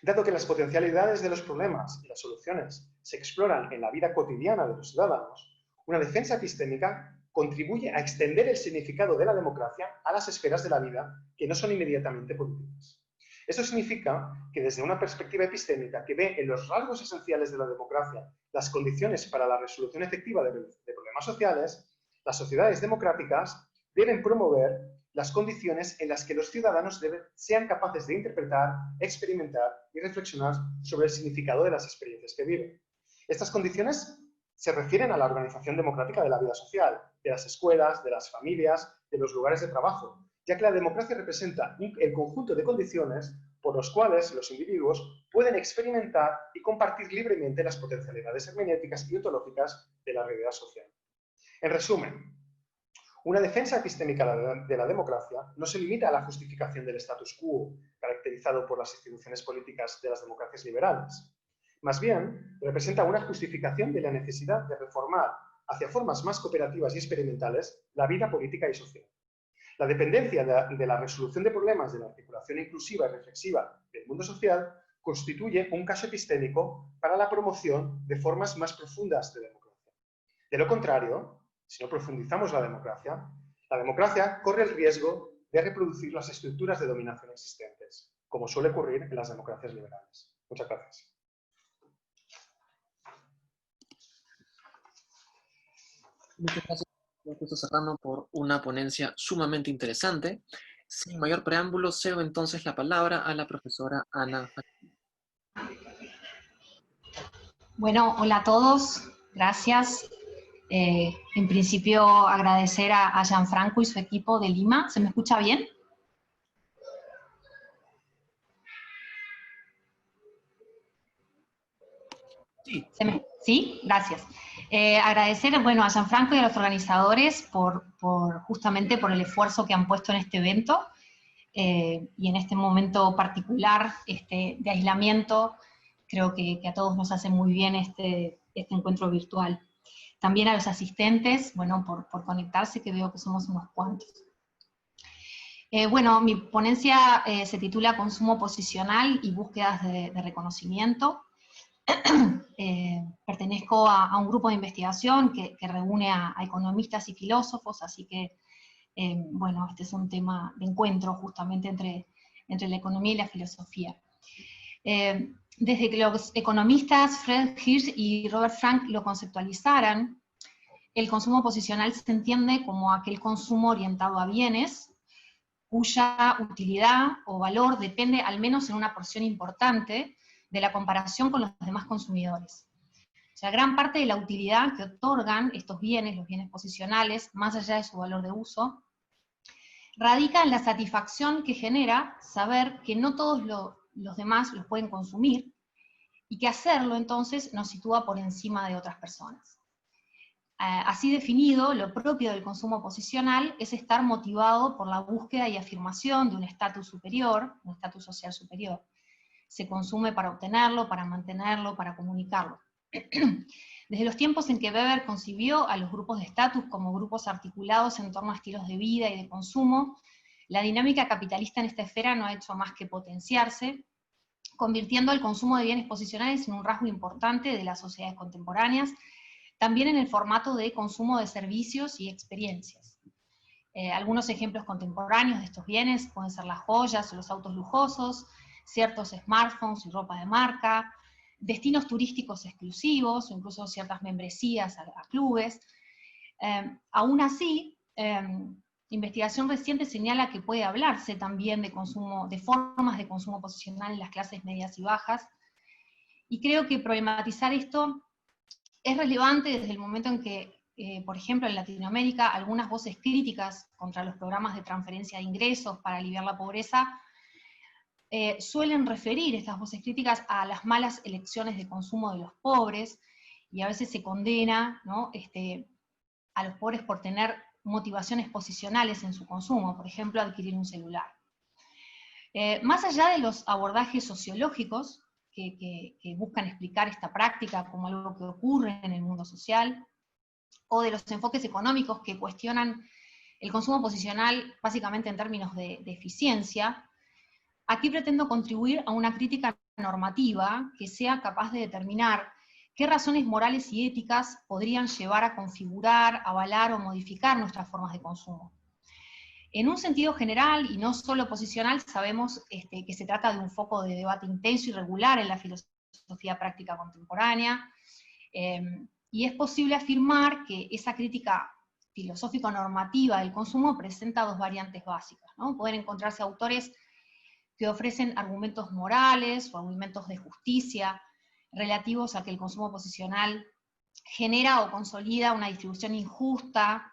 Speaker 2: Dado que las potencialidades de los problemas y las soluciones se exploran en la vida cotidiana de los ciudadanos, una defensa epistémica contribuye a extender el significado de la democracia a las esferas de la vida que no son inmediatamente políticas. Esto significa que desde una perspectiva epistémica que ve en los rasgos esenciales de la democracia las condiciones para la resolución efectiva de problemas sociales, las sociedades democráticas deben promover las condiciones en las que los ciudadanos sean capaces de interpretar, experimentar y reflexionar sobre el significado de las experiencias que viven. Estas condiciones se refieren a la organización democrática de la vida social, de las escuelas, de las familias, de los lugares de trabajo, ya que la democracia representa el conjunto de condiciones por los cuales los individuos pueden experimentar y compartir libremente las potencialidades hermenéuticas y ontológicas de la realidad social. En resumen, una defensa epistémica de la democracia no se limita a la justificación del status quo, caracterizado por las instituciones políticas de las democracias liberales. Más bien, representa una justificación de la necesidad de reformar hacia formas más cooperativas y experimentales la vida política y social. La dependencia de la resolución de problemas de la articulación inclusiva y reflexiva del mundo social constituye un caso epistémico para la promoción de formas más profundas de democracia. De lo contrario, si no profundizamos la democracia corre el riesgo de reproducir las estructuras de dominación existentes, como suele ocurrir en las democracias liberales. Muchas gracias.
Speaker 1: Muchas gracias, profesor Serrano, por una ponencia sumamente interesante. Sin mayor preámbulo, cedo entonces la palabra a la profesora Ana.
Speaker 3: Bueno, hola a todos, gracias. En principio, agradecer a Gianfranco y su equipo de Lima. ¿Se me escucha bien?
Speaker 1: Sí.
Speaker 3: ¿Sí? Gracias. Agradecer, bueno, a Gianfranco y a los organizadores justamente por el esfuerzo que han puesto en este evento y en este momento particular de aislamiento. Creo que a todos nos hace muy bien este encuentro virtual. También a los asistentes, bueno, por conectarse, que veo que somos unos cuantos. Bueno, mi ponencia se titula Consumo posicional y búsquedas de reconocimiento. Pertenezco a un grupo de investigación que reúne a economistas y filósofos, así que, bueno, este es un tema de encuentro justamente entre la economía y la filosofía. Desde que los economistas Fred Hirsch y Robert Frank lo conceptualizaran, el consumo posicional se entiende como aquel consumo orientado a bienes, cuya utilidad o valor depende al menos en una porción importante de la comparación con los demás consumidores. O sea, gran parte de la utilidad que otorgan estos bienes, los bienes posicionales, más allá de su valor de uso, radica en la satisfacción que genera saber que no todos los demás los pueden consumir, y que hacerlo entonces nos sitúa por encima de otras personas. Así definido, lo propio del consumo posicional es estar motivado por la búsqueda y afirmación de un estatus superior, un estatus social superior. Se consume para obtenerlo, para mantenerlo, para comunicarlo. Desde los tiempos en que Weber concibió a los grupos de estatus como grupos articulados en torno a estilos de vida y de consumo, la dinámica capitalista en esta esfera no ha hecho más que potenciarse, convirtiendo el consumo de bienes posicionales en un rasgo importante de las sociedades contemporáneas, también en el formato de consumo de servicios y experiencias. Algunos ejemplos contemporáneos de estos bienes pueden ser las joyas o los autos lujosos, ciertos smartphones y ropa de marca, destinos turísticos exclusivos, o incluso ciertas membresías a clubes. Aún así, investigación reciente señala que puede hablarse también de formas de consumo posicional en las clases medias y bajas, y creo que problematizar esto es relevante desde el momento en que, por ejemplo, en Latinoamérica, algunas voces críticas contra los programas de transferencia de ingresos para aliviar la pobreza suelen referir estas voces críticas a las malas elecciones de consumo de los pobres, y a veces se condena, ¿no?, a los pobres por tener motivaciones posicionales en su consumo, por ejemplo, adquirir un celular. Más allá de los abordajes sociológicos, que buscan explicar esta práctica como algo que ocurre en el mundo social, o de los enfoques económicos que cuestionan el consumo posicional básicamente en términos de eficiencia, aquí pretendo contribuir a una crítica normativa que sea capaz de determinar qué razones morales y éticas podrían llevar a configurar, avalar o modificar nuestras formas de consumo. En un sentido general, y no solo posicional, sabemos que se trata de un foco de debate intenso y regular en la filosofía práctica contemporánea, y es posible afirmar que esa crítica filosófico-normativa del consumo presenta dos variantes básicas, ¿no? Pueden encontrarse autores que ofrecen argumentos morales o argumentos de justicia relativos a que el consumo posicional genera o consolida una distribución injusta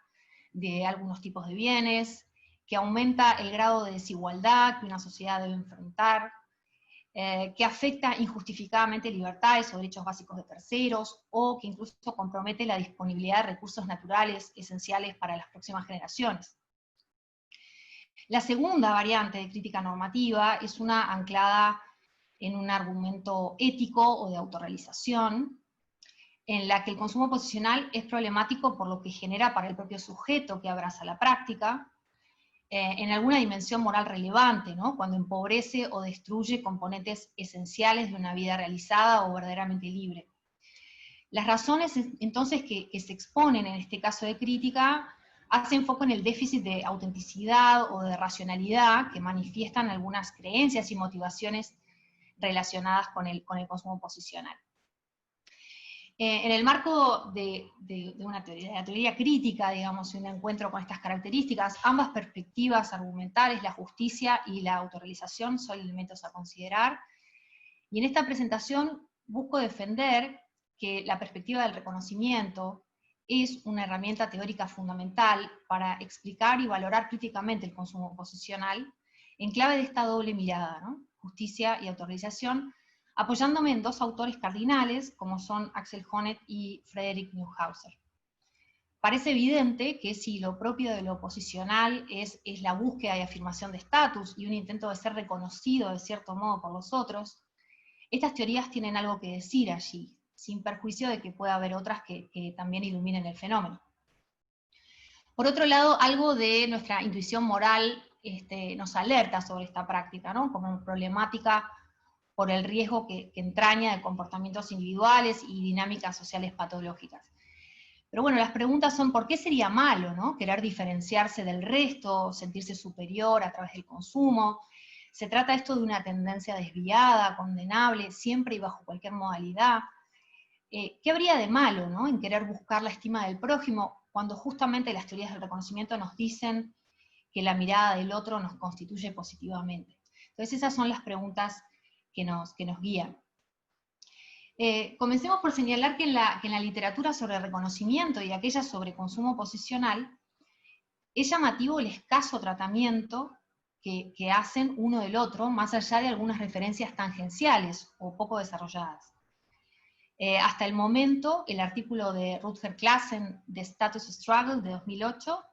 Speaker 3: de algunos tipos de bienes, que aumenta el grado de desigualdad que una sociedad debe enfrentar, que afecta injustificadamente libertades o derechos básicos de terceros, o que incluso compromete la disponibilidad de recursos naturales esenciales para las próximas generaciones. La segunda variante de crítica normativa es una anclada en un argumento ético o de autorrealización, en la que el consumo posicional es problemático por lo que genera para el propio sujeto que abraza la práctica, en alguna dimensión moral relevante, ¿no?, cuando empobrece o destruye componentes esenciales de una vida realizada o verdaderamente libre. Las razones entonces que se exponen en este caso de crítica hacen foco en el déficit de autenticidad o de racionalidad que manifiestan algunas creencias y motivaciones relacionadas con el consumo posicional. En el marco de la teoría crítica, digamos, un encuentro con estas características, ambas perspectivas argumentales, la justicia y la autorrealización, son elementos a considerar, y en esta presentación busco defender que la perspectiva del reconocimiento es una herramienta teórica fundamental para explicar y valorar críticamente el consumo posicional, en clave de esta doble mirada, ¿no?, justicia y autorrealización, apoyándome en dos autores cardinales, como son Axel Honneth y Friedrich Neuhauser. Parece evidente que si lo propio de lo posicional es la búsqueda y afirmación de estatus, y un intento de ser reconocido de cierto modo por los otros, estas teorías tienen algo que decir allí, sin perjuicio de que pueda haber otras que también iluminen el fenómeno. Por otro lado, algo de nuestra intuición moral nos alerta sobre esta práctica, ¿no? Como problemática por el riesgo que entraña de comportamientos individuales y dinámicas sociales patológicas. Pero bueno, las preguntas son, ¿por qué sería malo, ¿no? Querer diferenciarse del resto, sentirse superior a través del consumo? ¿Se trata esto de una tendencia desviada, condenable, siempre y bajo cualquier modalidad? ¿Qué habría de malo, ¿no? En querer buscar la estima del prójimo, cuando justamente las teorías del reconocimiento nos dicen que la mirada del otro nos constituye positivamente? Entonces esas son las preguntas que nos guían. Comencemos por señalar que en la literatura sobre reconocimiento y aquella sobre consumo posicional, es llamativo el escaso tratamiento que hacen uno del otro, más allá de algunas referencias tangenciales o poco desarrolladas. Hasta el momento, el artículo de Rutger Classen de Status Struggle de 2008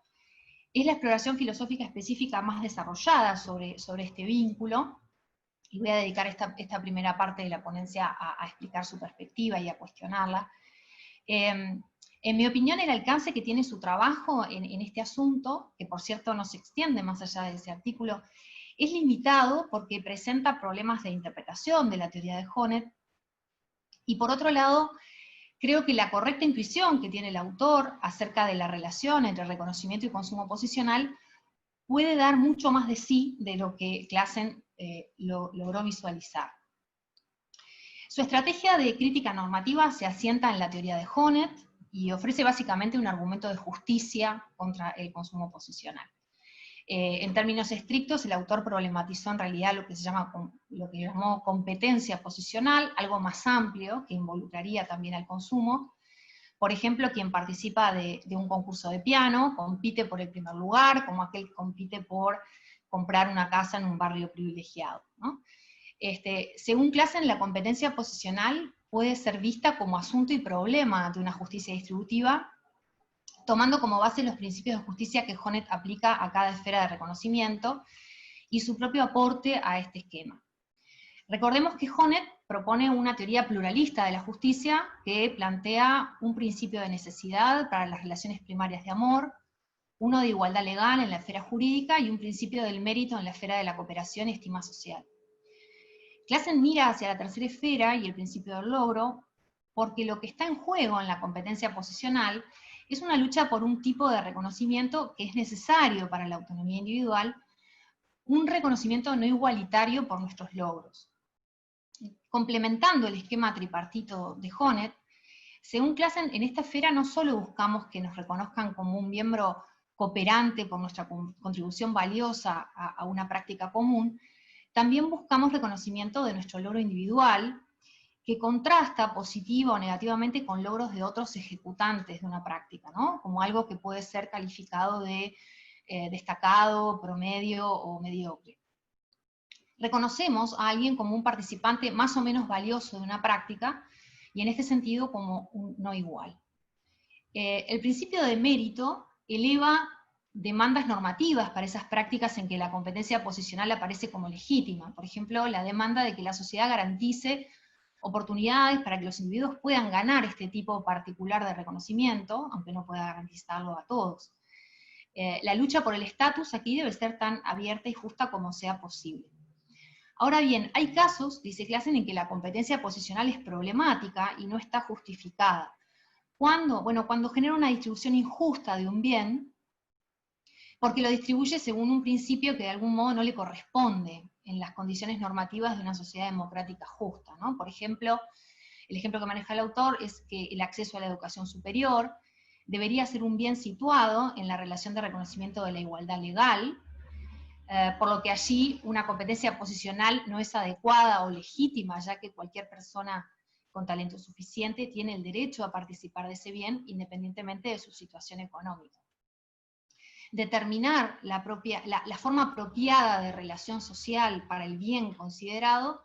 Speaker 3: es la exploración filosófica específica más desarrollada sobre este vínculo, y voy a dedicar esta primera parte de la ponencia a explicar su perspectiva y a cuestionarla. En mi opinión, el alcance que tiene su trabajo en este asunto, que por cierto no se extiende más allá de ese artículo, es limitado porque presenta problemas de interpretación de la teoría de Honneth, y por otro lado, creo que la correcta intuición que tiene el autor acerca de la relación entre reconocimiento y consumo posicional puede dar mucho más de sí de lo que Classen logró visualizar. Su estrategia de crítica normativa se asienta en la teoría de Honneth y ofrece básicamente un argumento de justicia contra el consumo posicional. En términos estrictos, el autor problematizó en realidad lo que llamó competencia posicional, algo más amplio, que involucraría también al consumo. Por ejemplo, quien participa de un concurso de piano, compite por el primer lugar, como aquel que compite por comprar una casa en un barrio privilegiado, ¿no? Según Classen, la competencia posicional puede ser vista como asunto y problema de una justicia distributiva, tomando como base los principios de justicia que Honneth aplica a cada esfera de reconocimiento, y su propio aporte a este esquema. Recordemos que Honneth propone una teoría pluralista de la justicia que plantea un principio de necesidad para las relaciones primarias de amor, uno de igualdad legal en la esfera jurídica y un principio del mérito en la esfera de la cooperación y estima social. Classen mira hacia la tercera esfera y el principio del logro, porque lo que está en juego en la competencia posicional es una lucha por un tipo de reconocimiento que es necesario para la autonomía individual, un reconocimiento no igualitario por nuestros logros. Complementando el esquema tripartito de Honneth, según Classen, en esta esfera no solo buscamos que nos reconozcan como un miembro cooperante por nuestra contribución valiosa a una práctica común, también buscamos reconocimiento de nuestro logro individual, que contrasta positiva o negativamente con logros de otros ejecutantes de una práctica, ¿no? Como algo que puede ser calificado de destacado, promedio o mediocre. Reconocemos a alguien como un participante más o menos valioso de una práctica, y en este sentido como un no igual. El principio de mérito eleva demandas normativas para esas prácticas en que la competencia posicional aparece como legítima. Por ejemplo, la demanda de que la sociedad garantice oportunidades para que los individuos puedan ganar este tipo particular de reconocimiento, aunque no pueda garantizarlo a todos. La lucha por el estatus aquí debe ser tan abierta y justa como sea posible. Ahora bien, hay casos, dice Classen, en que la competencia posicional es problemática y no está justificada. ¿Cuándo? Bueno, cuando genera una distribución injusta de un bien, porque lo distribuye según un principio que de algún modo no le corresponde en las condiciones normativas de una sociedad democrática justa, ¿no? Por ejemplo, el ejemplo que maneja el autor es que el acceso a la educación superior debería ser un bien situado en la relación de reconocimiento de la igualdad legal, por lo que allí una competencia posicional no es adecuada o legítima, ya que cualquier persona con talento suficiente tiene el derecho a participar de ese bien independientemente de su situación económica. Determinar la forma apropiada de relación social para el bien considerado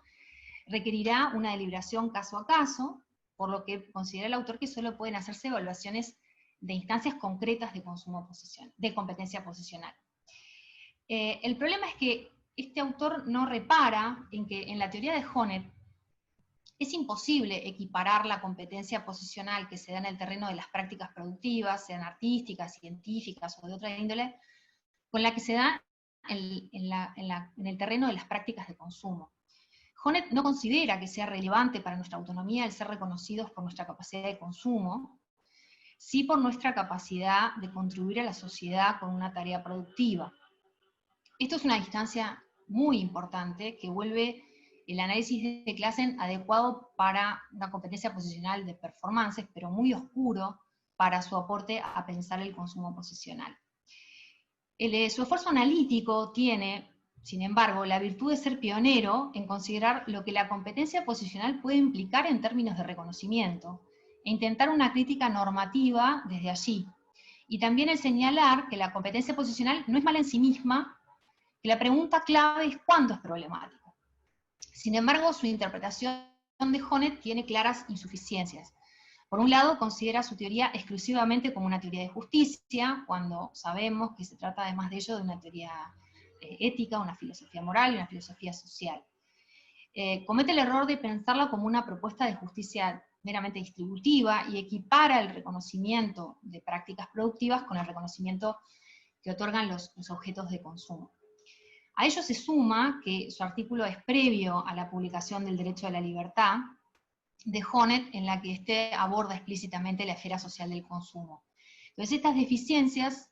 Speaker 3: requerirá una deliberación caso a caso, por lo que considera el autor que solo pueden hacerse evaluaciones de instancias concretas de competencia posicional. El problema es que este autor no repara en que en la teoría de Honneth es imposible equiparar la competencia posicional que se da en el terreno de las prácticas productivas, sean artísticas, científicas o de otra índole, con la que se da en el terreno de las prácticas de consumo. Honneth no considera que sea relevante para nuestra autonomía el ser reconocidos por nuestra capacidad de consumo, sí por nuestra capacidad de contribuir a la sociedad con una tarea productiva. Esto es una distancia muy importante que vuelve el análisis de clase adecuado para una competencia posicional de performances, pero muy oscuro para su aporte a pensar el consumo posicional. Su esfuerzo analítico tiene, sin embargo, la virtud de ser pionero en considerar lo que la competencia posicional puede implicar en términos de reconocimiento, e intentar una crítica normativa desde allí. Y también el señalar que la competencia posicional no es mala en sí misma, que la pregunta clave es cuándo es problemático. Sin embargo, su interpretación de Honneth tiene claras insuficiencias. Por un lado, considera su teoría exclusivamente como una teoría de justicia, cuando sabemos que se trata además de ello de una teoría ética, una filosofía moral y una filosofía social. Comete el error de pensarla como una propuesta de justicia meramente distributiva y equipara el reconocimiento de prácticas productivas con el reconocimiento que otorgan los objetos de consumo. A ello se suma que su artículo es previo a la publicación del Derecho a la Libertad de Honneth, en la que éste aborda explícitamente la esfera social del consumo. Entonces estas deficiencias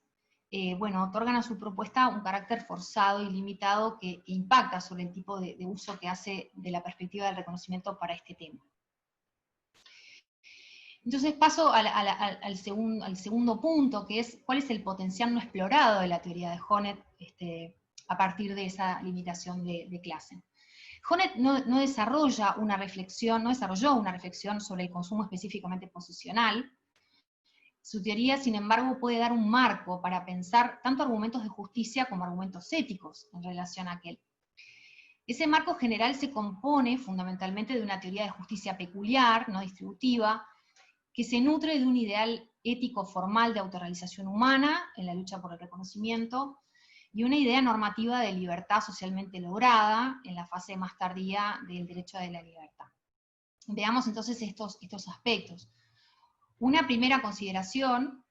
Speaker 3: otorgan a su propuesta un carácter forzado y limitado que impacta sobre el tipo de uso que hace de la perspectiva del reconocimiento para este tema. Entonces paso al segundo punto, que es cuál es el potencial no explorado de la teoría de Honneth a partir de esa limitación de clase. Honneth no desarrolló una reflexión sobre el consumo específicamente posicional. Su teoría, sin embargo, puede dar un marco para pensar tanto argumentos de justicia como argumentos éticos en relación a aquel. Ese marco general se compone fundamentalmente de una teoría de justicia peculiar, no distributiva, que se nutre de un ideal ético formal de autorrealización humana en la lucha por el reconocimiento, y una idea normativa de libertad socialmente lograda en la fase más tardía del derecho a la libertad. Veamos entonces estos aspectos. Una primera consideración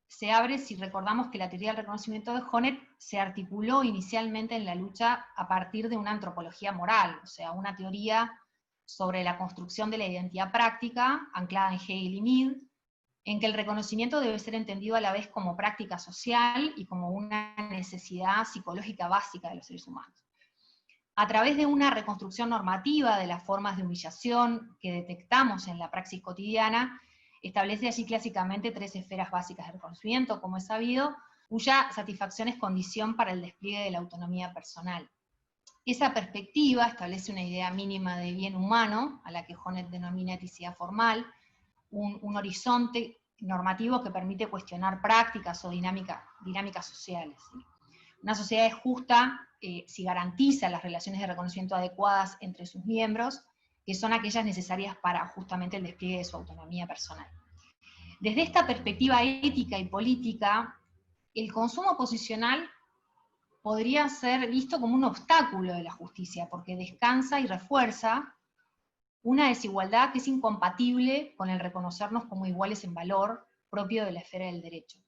Speaker 3: se abre si recordamos que la teoría del reconocimiento de Honneth se articuló inicialmente en la lucha a partir de una antropología moral, o sea, una teoría sobre la construcción de la identidad práctica, anclada en Hegel y Mead, en que el reconocimiento debe ser entendido a la vez como práctica social y como una necesidad psicológica básica de los seres humanos. A través de una reconstrucción normativa de las formas de humillación que detectamos en la praxis cotidiana, establece allí clásicamente 3 esferas básicas de reconocimiento, como es sabido, cuya satisfacción es condición para el despliegue de la autonomía personal. Esa perspectiva establece una idea mínima de bien humano, a la que Honneth denomina eticidad formal, un horizonte normativo que permite cuestionar prácticas o dinámicas sociales. Una sociedad es justa si garantiza las relaciones de reconocimiento adecuadas entre sus miembros, que son aquellas necesarias para justamente el despliegue de su autonomía personal. Desde esta perspectiva ética y política, el consumo posicional podría ser visto como un obstáculo de la justicia, porque descansa y refuerza una desigualdad que es incompatible con el reconocernos como iguales en valor propio de la esfera del derecho.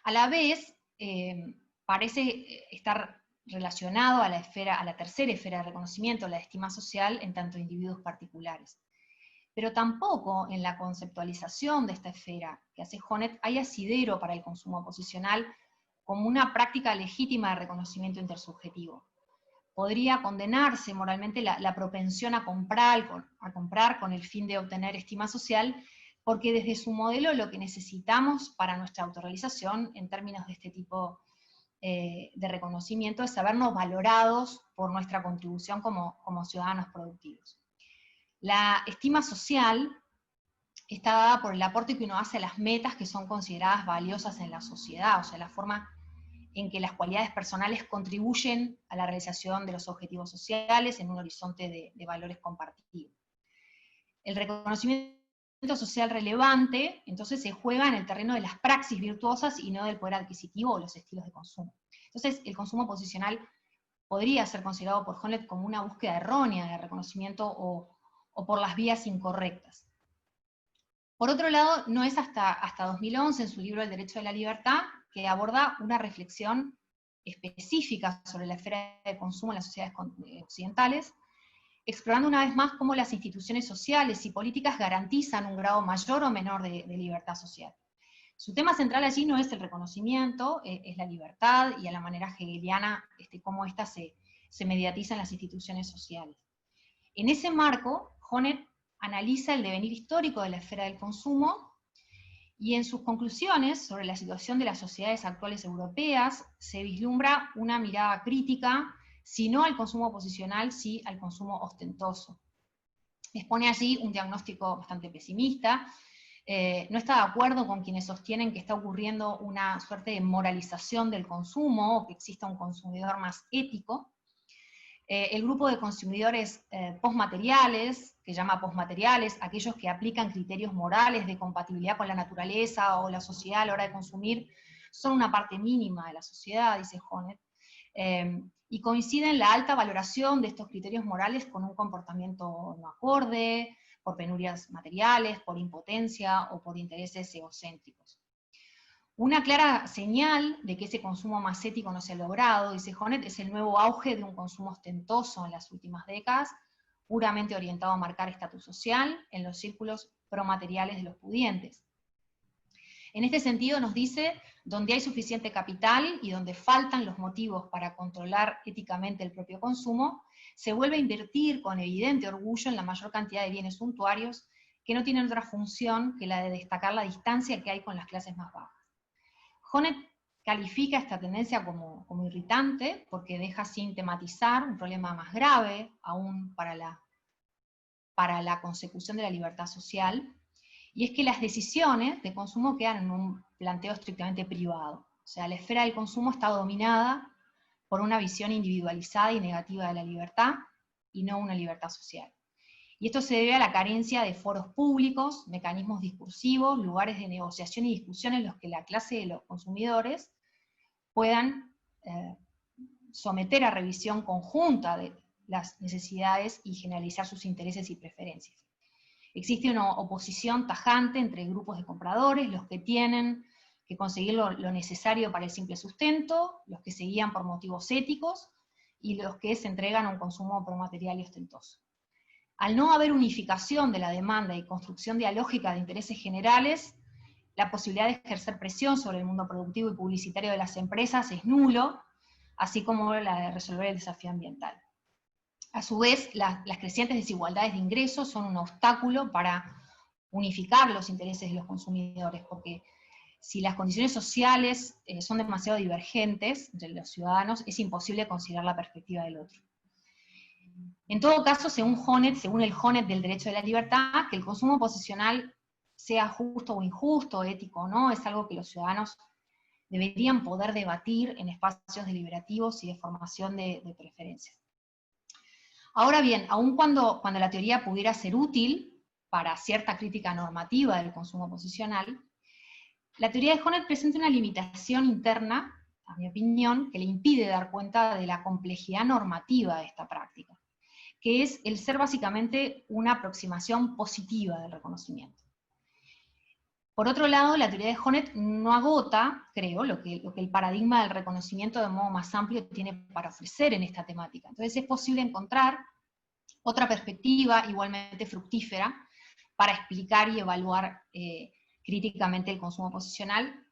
Speaker 3: A la vez, parece estar relacionado a la tercera esfera de reconocimiento, la de estima social, en tanto individuos particulares. Pero tampoco en la conceptualización de esta esfera que hace Honneth hay asidero para el consumo posicional como una práctica legítima de reconocimiento intersubjetivo. Podría condenarse moralmente la propensión a comprar con el fin de obtener estima social, porque desde su modelo lo que necesitamos para nuestra autorrealización, en términos de este tipo de reconocimiento, es sabernos valorados por nuestra contribución como ciudadanos productivos. La estima social está dada por el aporte que uno hace a las metas que son consideradas valiosas en la sociedad, o sea, la forma en que las cualidades personales contribuyen a la realización de los objetivos sociales en un horizonte de valores compartidos. El reconocimiento social relevante, entonces, se juega en el terreno de las praxis virtuosas y no del poder adquisitivo o los estilos de consumo. Entonces, el consumo posicional podría ser considerado por Honneth como una búsqueda errónea de reconocimiento o por las vías incorrectas. Por otro lado, no es hasta 2011, en su libro El Derecho a la Libertad, que aborda una reflexión específica sobre la esfera de consumo en las sociedades occidentales, explorando una vez más cómo las instituciones sociales y políticas garantizan un grado mayor o menor de libertad social. Su tema central allí no es el reconocimiento, es la libertad y a la manera hegeliana cómo ésta se mediatiza en las instituciones sociales. En ese marco, Honneth analiza el devenir histórico de la esfera del consumo y en sus conclusiones sobre la situación de las sociedades actuales europeas se vislumbra una mirada crítica, si no al consumo posicional, sí al consumo ostentoso. Expone allí un diagnóstico bastante pesimista, no está de acuerdo con quienes sostienen que está ocurriendo una suerte de moralización del consumo, o que exista un consumidor más ético. El grupo de consumidores postmateriales, que llama postmateriales, aquellos que aplican criterios morales de compatibilidad con la naturaleza o la sociedad a la hora de consumir, son una parte mínima de la sociedad, dice Honneth, y coincide en la alta valoración de estos criterios morales con un comportamiento no acorde, por penurias materiales, por impotencia o por intereses egocéntricos. Una clara señal de que ese consumo más ético no se ha logrado, dice Honneth, es el nuevo auge de un consumo ostentoso en las últimas décadas, puramente orientado a marcar estatus social en los círculos promateriales de los pudientes. En este sentido nos dice, donde hay suficiente capital y donde faltan los motivos para controlar éticamente el propio consumo, se vuelve a invertir con evidente orgullo en la mayor cantidad de bienes suntuarios que no tienen otra función que la de destacar la distancia que hay con las clases más bajas. Honneth califica esta tendencia como irritante porque deja sin tematizar un problema más grave aún para la consecución de la libertad social, y es que las decisiones de consumo quedan en un planteo estrictamente privado. O sea, la esfera del consumo está dominada por una visión individualizada y negativa de la libertad, y no una libertad social. Y esto se debe a la carencia de foros públicos, mecanismos discursivos, lugares de negociación y discusión en los que la clase de los consumidores puedan someter a revisión conjunta de las necesidades y generalizar sus intereses y preferencias. Existe una oposición tajante entre grupos de compradores, los que tienen que conseguir lo necesario para el simple sustento, los que se guían por motivos éticos, y los que se entregan a un consumo promaterial y ostentoso. Al no haber unificación de la demanda y construcción dialógica de intereses generales, la posibilidad de ejercer presión sobre el mundo productivo y publicitario de las empresas es nulo, así como la de resolver el desafío ambiental. A su vez, las crecientes desigualdades de ingresos son un obstáculo para unificar los intereses de los consumidores, porque si las condiciones sociales son demasiado divergentes entre los ciudadanos, es imposible considerar la perspectiva del otro. En todo caso, según el Honneth del derecho de la libertad, que el consumo posicional sea justo o injusto, ético o no, es algo que los ciudadanos deberían poder debatir en espacios deliberativos y de formación de preferencias. Ahora bien, aun cuando la teoría pudiera ser útil para cierta crítica normativa del consumo posicional, la teoría de Honneth presenta una limitación interna, a mi opinión, que le impide dar cuenta de la complejidad normativa de esta práctica, que es el ser básicamente una aproximación positiva del reconocimiento. Por otro lado, la teoría de Honneth no agota, creo, lo que el paradigma del reconocimiento de modo más amplio tiene para ofrecer en esta temática. Entonces es posible encontrar otra perspectiva igualmente fructífera para explicar y evaluar críticamente el consumo posicional,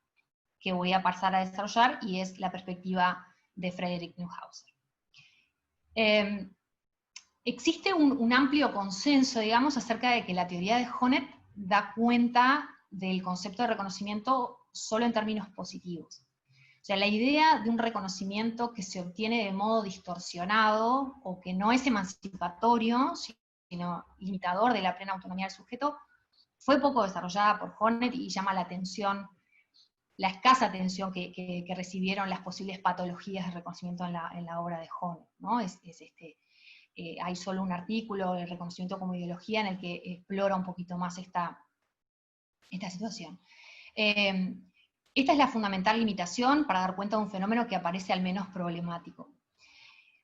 Speaker 3: que voy a pasar a desarrollar, y es la perspectiva de Friedrich Neuhauser. Existe un amplio consenso, digamos, acerca de que la teoría de Honneth da cuenta del concepto de reconocimiento solo en términos positivos. O sea, la idea de un reconocimiento que se obtiene de modo distorsionado, o que no es emancipatorio, sino limitador de la plena autonomía del sujeto, fue poco desarrollada por Honneth y llama la atención, la escasa atención que recibieron las posibles patologías de reconocimiento en la obra de Honneth, ¿no? Hay solo un artículo, el reconocimiento como ideología, en el que explora un poquito más esta situación. Esta es la fundamental limitación para dar cuenta de un fenómeno que aparece al menos problemático.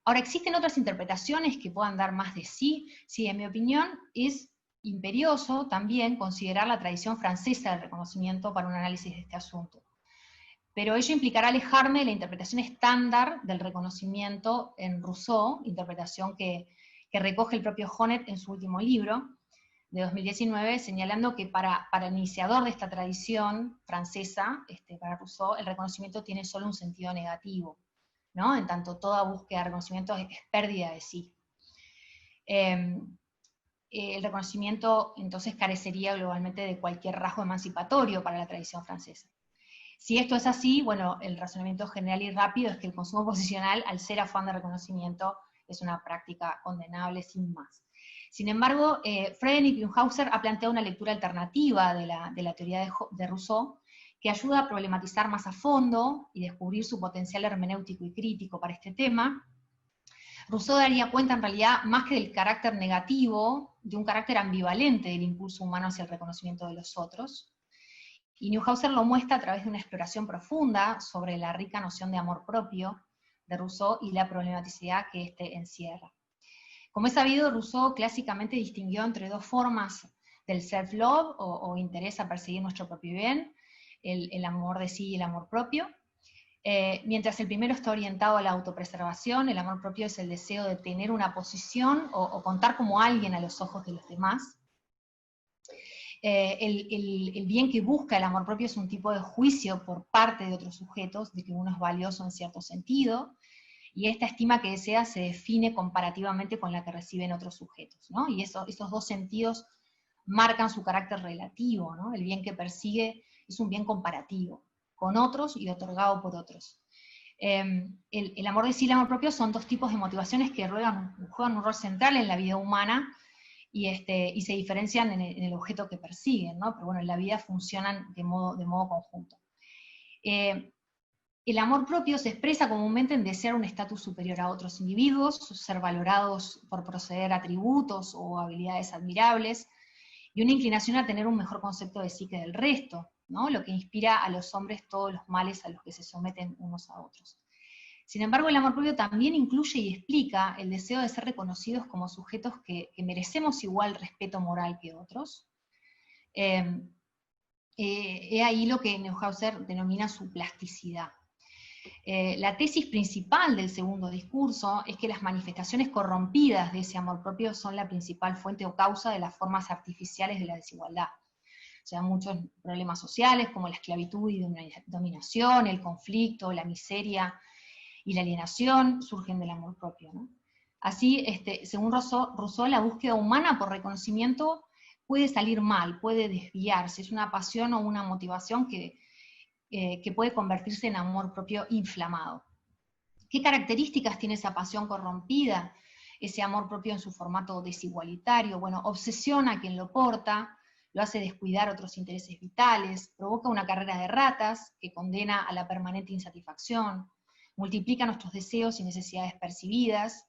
Speaker 3: Ahora, existen otras interpretaciones que puedan dar más de sí. Sí, en mi opinión, es imperioso también considerar la tradición francesa del reconocimiento para un análisis de este asunto. pero ello implicará alejarme de la interpretación estándar del reconocimiento en Rousseau, interpretación que recoge el propio Honneth en su último libro, de 2019, señalando que para el iniciador de esta tradición francesa, para Rousseau, el reconocimiento tiene solo un sentido negativo, ¿no? En tanto toda búsqueda de reconocimiento es pérdida de sí. El reconocimiento entonces carecería globalmente de cualquier rasgo emancipatorio para la tradición francesa. Si esto es así, bueno, el razonamiento general y rápido es que el consumo posicional, al ser afán de reconocimiento, es una práctica condenable sin más. Sin embargo, Friedrich Neuhauser ha planteado una lectura alternativa de la teoría de Rousseau, que ayuda a problematizar más a fondo y descubrir su potencial hermenéutico y crítico para este tema. Rousseau daría cuenta en realidad, más que del carácter negativo, de un carácter ambivalente del impulso humano hacia el reconocimiento de los otros, y Neuhauser lo muestra a través de una exploración profunda sobre la rica noción de amor propio de Rousseau y la problematicidad que éste encierra. Como es sabido, Rousseau clásicamente distinguió entre dos formas del self-love, o interés a perseguir nuestro propio bien, el amor de sí y el amor propio. Mientras el primero está orientado a la autopreservación, el amor propio es el deseo de tener una posición o contar como alguien a los ojos de los demás. El bien que busca el amor propio es un tipo de juicio por parte de otros sujetos de que uno es valioso en cierto sentido, y esta estima que desea se define comparativamente con la que reciben otros sujetos, ¿no? Y esos dos sentidos marcan su carácter relativo, ¿no? El bien que persigue es un bien comparativo, con otros y otorgado por otros. El amor de sí y el amor propio son dos tipos de motivaciones que juegan un rol central en la vida humana, y se diferencian en el objeto que persiguen, ¿no? Pero bueno, en la vida funcionan de modo conjunto. El amor propio se expresa comúnmente en desear un estatus superior a otros individuos, ser valorados por poseer atributos o habilidades admirables, y una inclinación a tener un mejor concepto de sí que del resto, ¿no? Lo que inspira a los hombres todos los males a los que se someten unos a otros. Sin embargo, el amor propio también incluye y explica el deseo de ser reconocidos como sujetos que merecemos igual respeto moral que otros. He ahí lo que Neuhauser denomina su plasticidad. La tesis principal del segundo discurso es que las manifestaciones corrompidas de ese amor propio son la principal fuente o causa de las formas artificiales de la desigualdad. O sea, muchos problemas sociales como la esclavitud y dominación, el conflicto, la miseria y la alienación surgen del amor propio, ¿no? Así, según Rousseau, la búsqueda humana por reconocimiento puede salir mal, puede desviarse, es una pasión o una motivación que puede convertirse en amor propio inflamado. ¿Qué características tiene esa pasión corrompida? Ese amor propio en su formato desigualitario, bueno, obsesiona a quien lo porta, lo hace descuidar otros intereses vitales, provoca una carrera de ratas que condena a la permanente insatisfacción, multiplica nuestros deseos y necesidades percibidas,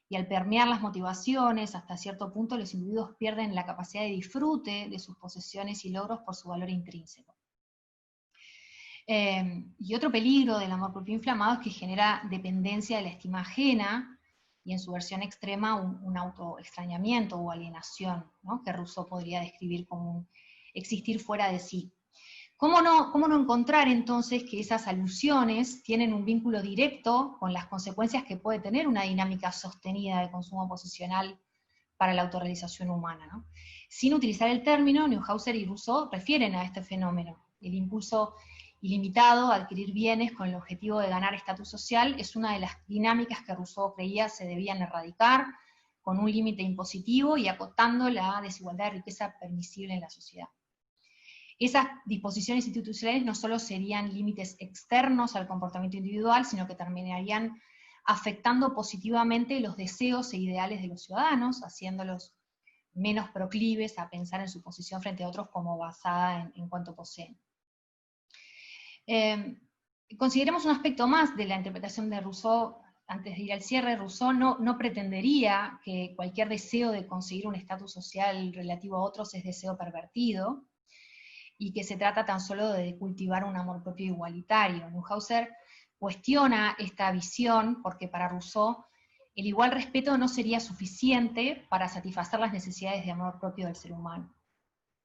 Speaker 3: y al permear las motivaciones, hasta cierto punto los individuos pierden la capacidad de disfrute de sus posesiones y logros por su valor intrínseco. Y otro peligro del amor propio inflamado es que genera dependencia de la estima ajena, y en su versión extrema un autoextrañamiento o alienación, ¿no? Que Rousseau podría describir como un existir fuera de sí. ¿Cómo no encontrar entonces que esas alusiones tienen un vínculo directo con las consecuencias que puede tener una dinámica sostenida de consumo posicional para la autorrealización humana, ¿no? Sin utilizar el término, Neuhauser y Rousseau refieren a este fenómeno. El impulso ilimitado a adquirir bienes con el objetivo de ganar estatus social es una de las dinámicas que Rousseau creía se debían erradicar, con un límite impositivo y acotando la desigualdad de riqueza permisible en la sociedad. Esas disposiciones institucionales no solo serían límites externos al comportamiento individual, sino que terminarían afectando positivamente los deseos e ideales de los ciudadanos, haciéndolos menos proclives a pensar en su posición frente a otros como basada en cuanto poseen. Consideremos un aspecto más de la interpretación de Rousseau, antes de ir al cierre. Rousseau no pretendería que cualquier deseo de conseguir un estatus social relativo a otros es deseo pervertido, y que se trata tan solo de cultivar un amor propio igualitario. Neuhauser cuestiona esta visión porque para Rousseau el igual respeto no sería suficiente para satisfacer las necesidades de amor propio del ser humano.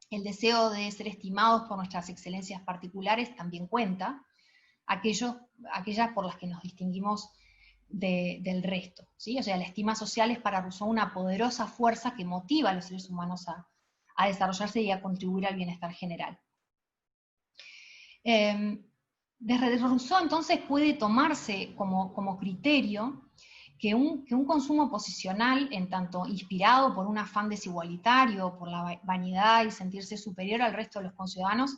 Speaker 3: El deseo de ser estimados por nuestras excelencias particulares también cuenta, aquellas por las que nos distinguimos del resto, ¿sí? O sea, la estima social es para Rousseau una poderosa fuerza que motiva a los seres humanos a desarrollarse y a contribuir al bienestar general. Desde Rousseau entonces puede tomarse como criterio que un consumo posicional, en tanto inspirado por un afán desigualitario, por la vanidad y sentirse superior al resto de los conciudadanos,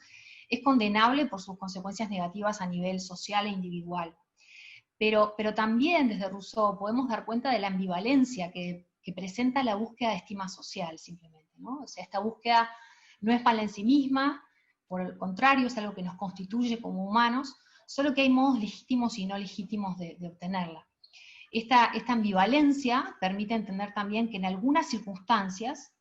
Speaker 3: es condenable por sus consecuencias negativas a nivel social e individual. Pero también desde Rousseau podemos dar cuenta de la ambivalencia que presenta la búsqueda de estima social, simplemente, ¿no? O sea, esta búsqueda no es mala en sí misma, por el contrario, es algo que nos constituye como humanos, solo que hay modos legítimos y no legítimos de obtenerla. Esta ambivalencia permite entender también que en algunas circunstancias,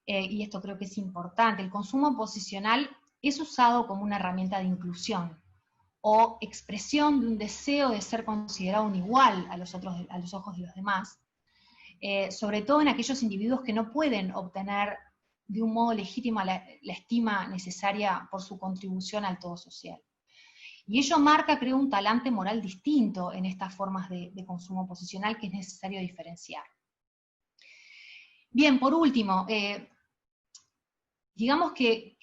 Speaker 3: y esto creo que es importante, el consumo posicional es usado como una herramienta de inclusión, o expresión de un deseo de ser considerado un igual a los ojos de los demás, sobre todo en aquellos individuos que no pueden obtener de un modo legítimo la estima necesaria por su contribución al todo social. Y ello marca, creo, un talante moral distinto en estas formas de consumo posicional que es necesario diferenciar. Bien, por último, digamos que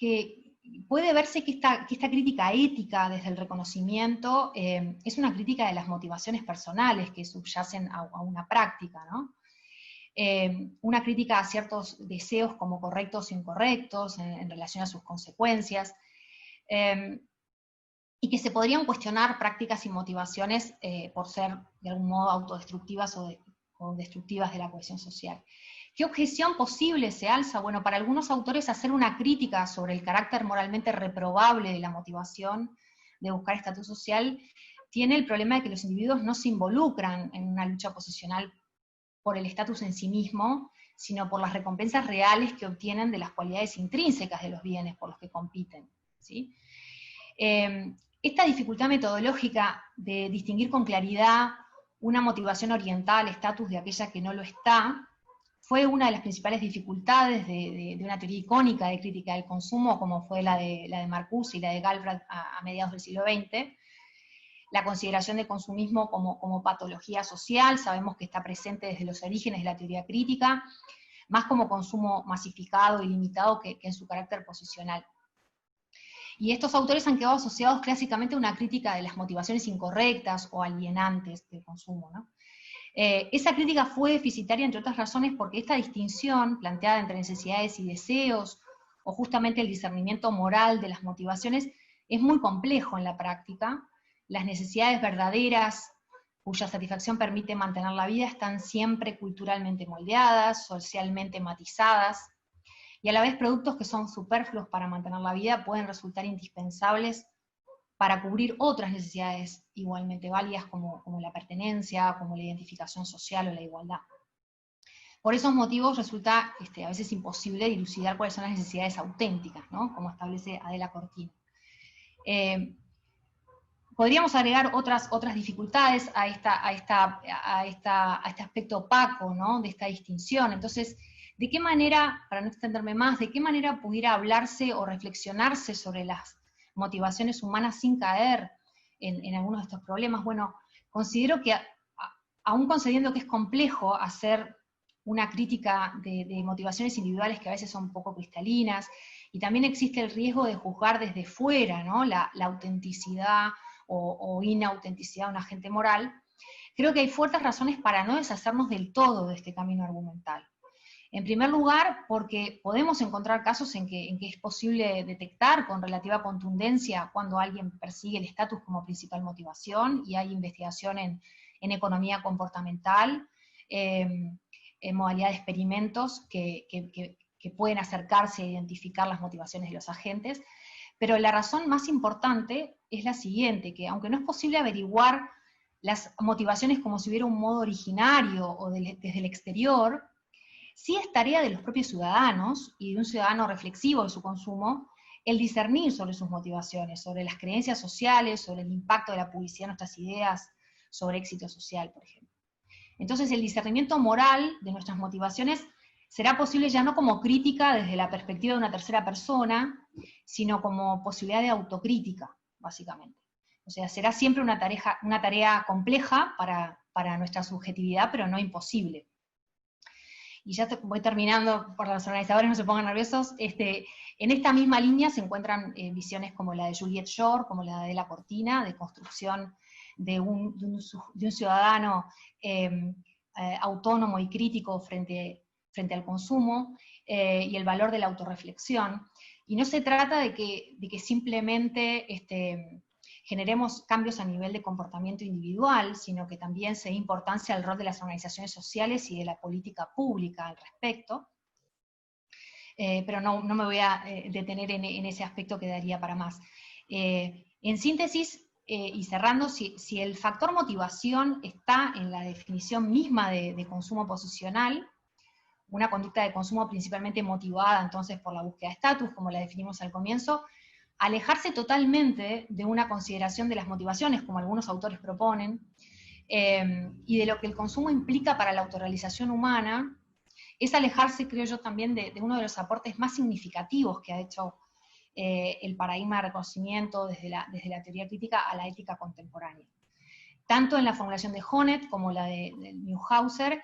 Speaker 3: puede verse que esta crítica ética desde el reconocimiento es una crítica de las motivaciones personales que subyacen a una práctica, ¿no? Una crítica a ciertos deseos como correctos o incorrectos en relación a sus consecuencias, y que se podrían cuestionar prácticas y motivaciones por ser de algún modo autodestructivas o destructivas de la cohesión social. ¿Qué objeción posible se alza? Bueno, para algunos autores hacer una crítica sobre el carácter moralmente reprobable de la motivación de buscar estatus social tiene el problema de que los individuos no se involucran en una lucha posicional por el estatus en sí mismo, sino por las recompensas reales que obtienen de las cualidades intrínsecas de los bienes por los que compiten, ¿sí? Esta dificultad metodológica de distinguir con claridad una motivación orientada al estatus de aquella que no lo está, fue una de las principales dificultades de una teoría icónica de crítica del consumo, como fue la de Marcuse y la de Galbraith a mediados del siglo XX. La consideración del consumismo como patología social, sabemos que está presente desde los orígenes de la teoría crítica, más como consumo masificado y limitado que en su carácter posicional. Y estos autores han quedado asociados clásicamente a una crítica de las motivaciones incorrectas o alienantes del consumo, ¿no? Esa crítica fue deficitaria, entre otras razones, porque esta distinción planteada entre necesidades y deseos, o justamente el discernimiento moral de las motivaciones, es muy complejo en la práctica. Las necesidades verdaderas, cuya satisfacción permite mantener la vida, están siempre culturalmente moldeadas, socialmente matizadas, y a la vez productos que son superfluos para mantener la vida pueden resultar indispensables para cubrir otras necesidades igualmente válidas como la pertenencia, como la identificación social o la igualdad. Por esos motivos resulta a veces imposible dilucidar cuáles son las necesidades auténticas, ¿no? Como establece Adela Cortina. Podríamos agregar otras dificultades a este aspecto opaco, ¿no? De esta distinción. Entonces, ¿de qué manera, para no extenderme más, de qué manera pudiera hablarse o reflexionarse sobre las motivaciones humanas sin caer en algunos de estos problemas? Bueno, considero que, aún concediendo que es complejo hacer una crítica de motivaciones individuales que a veces son poco cristalinas, y también existe el riesgo de juzgar desde fuera, ¿no? la autenticidad o inautenticidad de un agente moral, creo que hay fuertes razones para no deshacernos del todo de este camino argumental. En primer lugar, porque podemos encontrar casos en que es posible detectar con relativa contundencia cuando alguien persigue el estatus como principal motivación, y hay investigación en economía comportamental, en modalidad de experimentos que pueden acercarse a identificar las motivaciones de los agentes, pero la razón más importante es la siguiente, que aunque no es posible averiguar las motivaciones como si hubiera un modo originario o desde el exterior, sí es tarea de los propios ciudadanos, y de un ciudadano reflexivo de su consumo, el discernir sobre sus motivaciones, sobre las creencias sociales, sobre el impacto de la publicidad en nuestras ideas, sobre éxito social, por ejemplo. Entonces el discernimiento moral de nuestras motivaciones será posible ya no como crítica desde la perspectiva de una tercera persona, sino como posibilidad de autocrítica, básicamente. O sea, será siempre una tarea compleja para nuestra subjetividad, pero no imposible. Y ya voy terminando, por los organizadores no se pongan nerviosos, en esta misma línea se encuentran visiones como la de Juliette Shore, como la de La Cortina, de construcción de un ciudadano autónomo y crítico frente al consumo, y el valor de la autorreflexión. Y no se trata de que simplemente generemos cambios a nivel de comportamiento individual, sino que también se dé importancia al rol de las organizaciones sociales y de la política pública al respecto. Pero no me voy a detener en ese aspecto, que daría para más. En síntesis, y cerrando, si el factor motivación está en la definición misma de consumo posicional, una conducta de consumo principalmente motivada entonces por la búsqueda de estatus, como la definimos al comienzo, alejarse totalmente de una consideración de las motivaciones, como algunos autores proponen, y de lo que el consumo implica para la autorrealización humana, es alejarse, creo yo, también de uno de los aportes más significativos que ha hecho el paradigma de reconocimiento desde la teoría crítica a la ética contemporánea. Tanto en la formulación de Honneth como la de Neuhauser,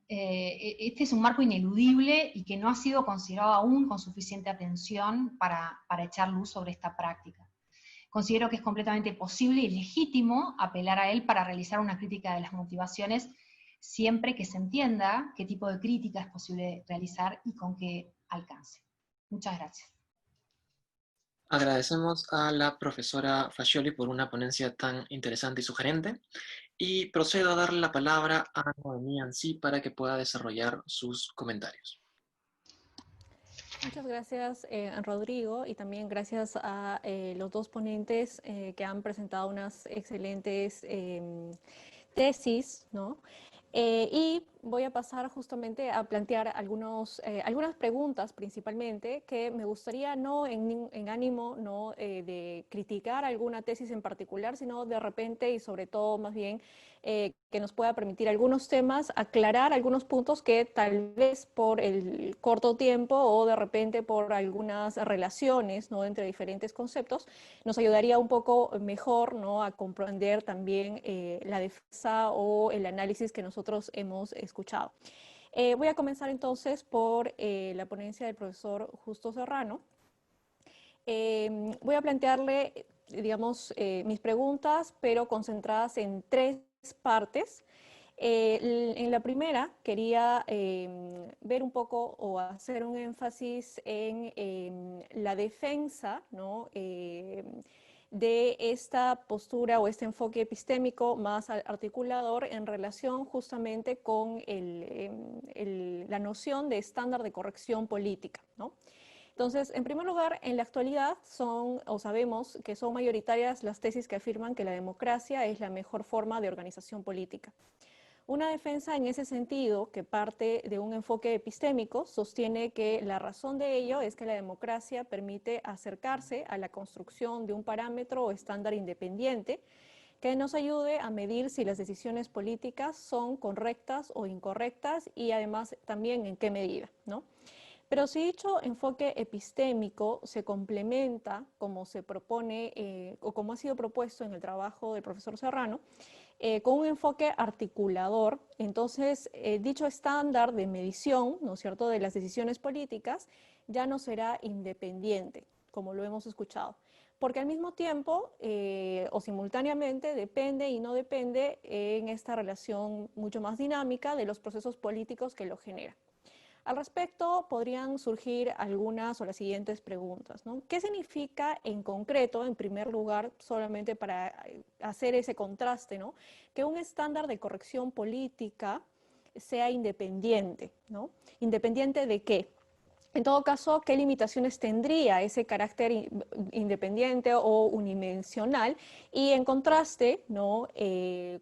Speaker 3: este es un marco ineludible y que no ha sido considerado aún con suficiente atención para echar luz sobre esta práctica. Considero que es completamente posible y legítimo apelar a él para realizar una crítica de las motivaciones, siempre que se entienda qué tipo de crítica es posible realizar y con qué alcance. Muchas gracias.
Speaker 1: Agradecemos a la profesora Fascioli por una ponencia tan interesante y sugerente, y procedo a darle la palabra a Noemí Ansí para que pueda desarrollar sus comentarios.
Speaker 4: Muchas gracias, Rodrigo, y también gracias a los dos ponentes que han presentado unas excelentes tesis, ¿no? Y voy a pasar justamente a plantear algunas preguntas principalmente, que me gustaría no en ánimo no, de criticar alguna tesis en particular, sino de repente y sobre todo más bien que nos pueda permitir algunos temas, aclarar algunos puntos que tal vez por el corto tiempo o de repente por algunas relaciones, ¿no?, entre diferentes conceptos, nos ayudaría un poco mejor, ¿no?, a comprender también la defensa o el análisis que nosotros hemos escuchado. Voy a comenzar entonces por la ponencia del profesor Justo Serrano. Voy a plantearle, digamos, mis preguntas, pero concentradas en tres partes. En la primera quería ver un poco o hacer un énfasis en la defensa, ¿no?, de esta postura o este enfoque epistémico más articulador en relación justamente con la noción de estándar de corrección política, ¿no? Entonces, en primer lugar, en la actualidad sabemos que son mayoritarias las tesis que afirman que la democracia es la mejor forma de organización política. Una defensa en ese sentido, que parte de un enfoque epistémico, sostiene que la razón de ello es que la democracia permite acercarse a la construcción de un parámetro o estándar independiente que nos ayude a medir si las decisiones políticas son correctas o incorrectas y además también en qué medida, ¿no? Pero si dicho enfoque epistémico se complementa, como se propone o como ha sido propuesto en el trabajo del profesor Serrano, con un enfoque articulador, entonces dicho estándar de medición, ¿no es cierto?, de las decisiones políticas ya no será independiente, como lo hemos escuchado, porque al mismo tiempo o simultáneamente depende y no depende en esta relación mucho más dinámica de los procesos políticos que lo generan. Al respecto, podrían surgir algunas o las siguientes preguntas, ¿no? ¿Qué significa en concreto, en primer lugar, solamente para hacer ese contraste, ¿no?, que un estándar de corrección política sea independiente, ¿no? ¿Independiente de qué? En todo caso, ¿qué limitaciones tendría ese carácter independiente o unidimensional? Y en contraste, ¿no?,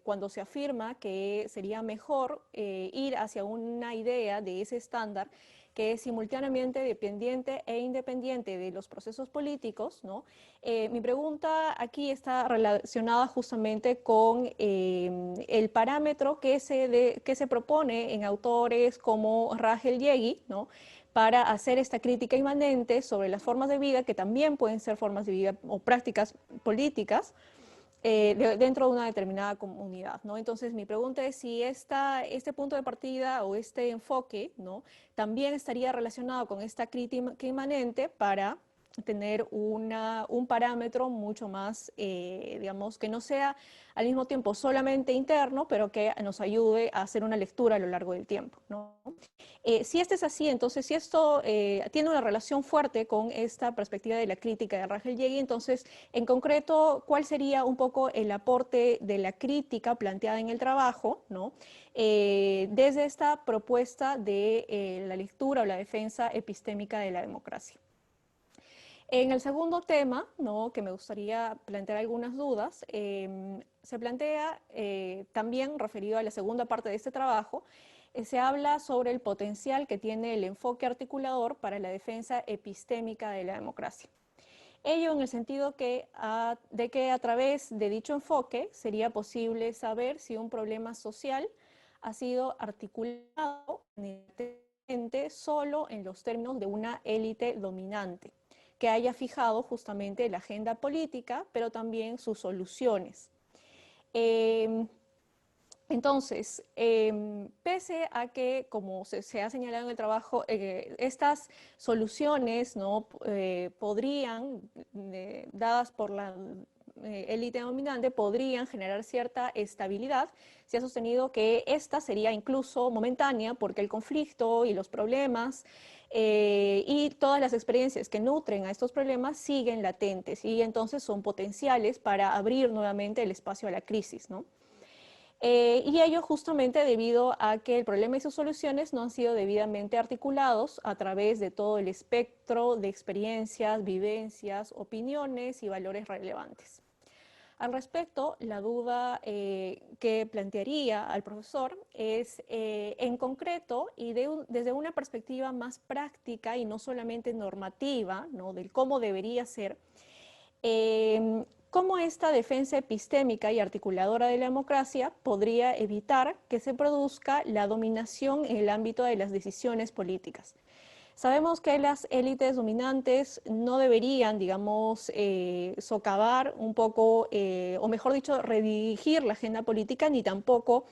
Speaker 4: cuando se afirma que sería mejor ir hacia una idea de ese estándar que es simultáneamente dependiente e independiente de los procesos políticos, ¿no? Mi pregunta aquí está relacionada justamente con el parámetro que se propone en autores como Rachel Yegi, ¿no?, para hacer esta crítica inmanente sobre las formas de vida, que también pueden ser formas de vida o prácticas políticas, dentro de una determinada comunidad, ¿no? Entonces, mi pregunta es si este punto de partida o este enfoque, ¿no?, también estaría relacionado con esta crítica inmanente para tener un parámetro mucho más, digamos, que no sea al mismo tiempo solamente interno, pero que nos ayude a hacer una lectura a lo largo del tiempo, ¿no? Si este es así, entonces si esto tiene una relación fuerte con esta perspectiva de la crítica de Rachel Yeagi, entonces en concreto, ¿cuál sería un poco el aporte de la crítica planteada en el trabajo, ¿no?, desde esta propuesta de la lectura o la defensa epistémica de la democracia? En el segundo tema, ¿no?, que me gustaría plantear algunas dudas, se plantea también referido a la segunda parte de este trabajo, se habla sobre el potencial que tiene el enfoque articulador para la defensa epistémica de la democracia. Ello en el sentido de que a través de dicho enfoque sería posible saber si un problema social ha sido articulado solo en los términos de una élite dominante, que haya fijado justamente la agenda política, pero también sus soluciones. Entonces, pese a que, como se ha señalado en el trabajo, estas soluciones, ¿no?, podrían, dadas por la élite dominante, podrían generar cierta estabilidad, se ha sostenido que esta sería incluso momentánea porque el conflicto y los problemas y todas las experiencias que nutren a estos problemas siguen latentes y entonces son potenciales para abrir nuevamente el espacio a la crisis, ¿no? Y ello justamente debido a que el problema y sus soluciones no han sido debidamente articulados a través de todo el espectro de experiencias, vivencias, opiniones y valores relevantes. Al respecto, la duda que plantearía al profesor es, en concreto, y desde una perspectiva más práctica y no solamente normativa, ¿no?, del cómo debería ser, cómo esta defensa epistémica y articuladora de la democracia podría evitar que se produzca la dominación en el ámbito de las decisiones políticas. Sabemos que las élites dominantes no deberían, digamos, socavar un poco, o mejor dicho, redirigir la agenda política, ni tampoco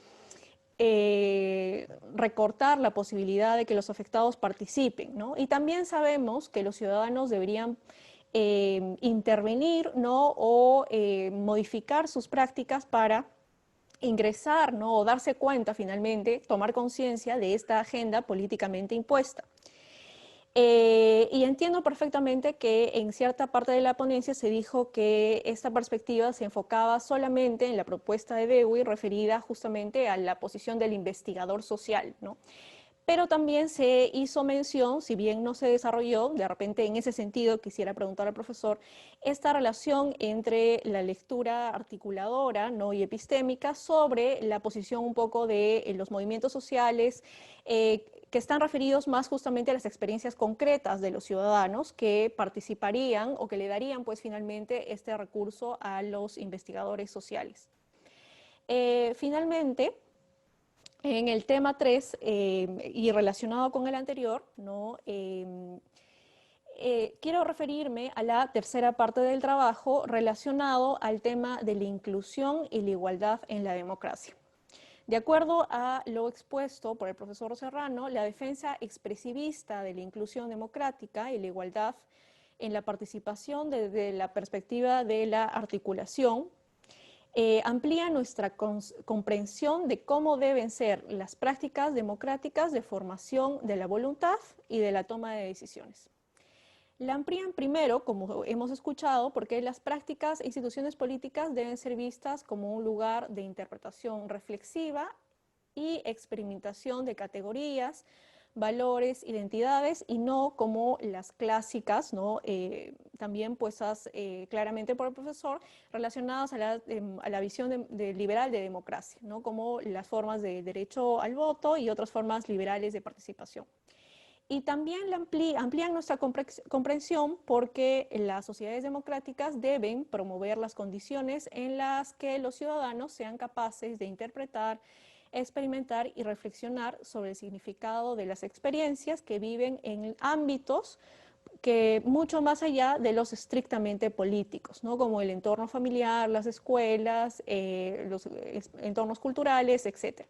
Speaker 4: recortar la posibilidad de que los afectados participen, ¿no? Y también sabemos que los ciudadanos deberían intervenir, ¿no?, o modificar sus prácticas para ingresar, ¿no?, o darse cuenta finalmente, tomar conciencia de esta agenda políticamente impuesta. Y entiendo perfectamente que en cierta parte de la ponencia se dijo que esta perspectiva se enfocaba solamente en la propuesta de Dewey referida justamente a la posición del investigador social, ¿no? Pero también se hizo mención, si bien no se desarrolló, de repente en ese sentido quisiera preguntar al profesor, esta relación entre la lectura articuladora, ¿no?, y epistémica sobre la posición un poco de los movimientos sociales que están referidos más justamente a las experiencias concretas de los ciudadanos que participarían o que le darían pues finalmente este recurso a los investigadores sociales. Finalmente, en el tema 3, y relacionado con el anterior, ¿no?, quiero referirme a la tercera parte del trabajo relacionado al tema de la inclusión y la igualdad en la democracia. De acuerdo a lo expuesto por el profesor Serrano, la defensa expresivista de la inclusión democrática y la igualdad en la participación desde la perspectiva de la articulación amplía nuestra comprensión de cómo deben ser las prácticas democráticas de formación de la voluntad y de la toma de decisiones. La amplían primero, como hemos escuchado, porque las prácticas e instituciones políticas deben ser vistas como un lugar de interpretación reflexiva y experimentación de categorías, valores, identidades, y no como las clásicas, ¿no?, también puestas claramente por el profesor, relacionadas a la visión liberal de democracia, ¿no?, como las formas de derecho al voto y otras formas liberales de participación. Y también amplían nuestra comprensión porque las sociedades democráticas deben promover las condiciones en las que los ciudadanos sean capaces de interpretar, experimentar y reflexionar sobre el significado de las experiencias que viven en ámbitos que mucho más allá de los estrictamente políticos, ¿no? Como el entorno familiar, las escuelas, los entornos culturales, etc.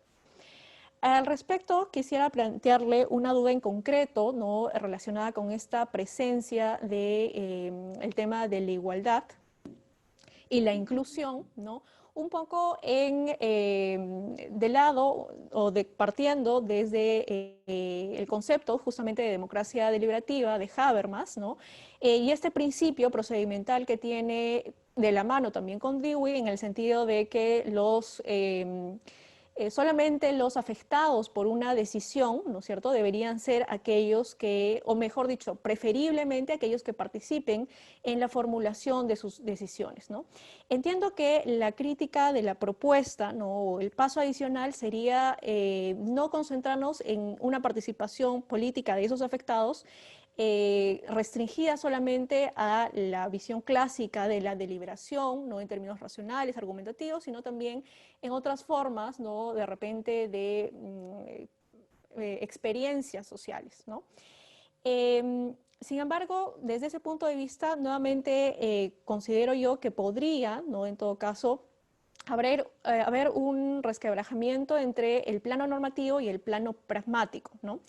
Speaker 4: Al respecto, quisiera plantearle una duda en concreto, ¿no? Relacionada con esta presencia del tema de la igualdad y la inclusión, ¿no? Un poco de lado o partiendo desde el concepto justamente de democracia deliberativa de Habermas, ¿no? Y este principio procedimental que tiene de la mano también con Dewey en el sentido de que solamente los afectados por una decisión, ¿no es cierto?, deberían ser aquellos que, o mejor dicho, preferiblemente aquellos que participen en la formulación de sus decisiones, ¿no? Entiendo que la crítica de la propuesta, ¿no?, o el paso adicional sería no concentrarnos en una participación política de esos afectados, restringida solamente a la visión clásica de la deliberación, no en términos racionales, argumentativos, sino también en otras formas, ¿no?, de repente de experiencias sociales, ¿no? Sin embargo, desde ese punto de vista, nuevamente considero yo que podría, ¿no?, en todo caso, haber un resquebrajamiento entre el plano normativo y el plano pragmático, ¿no?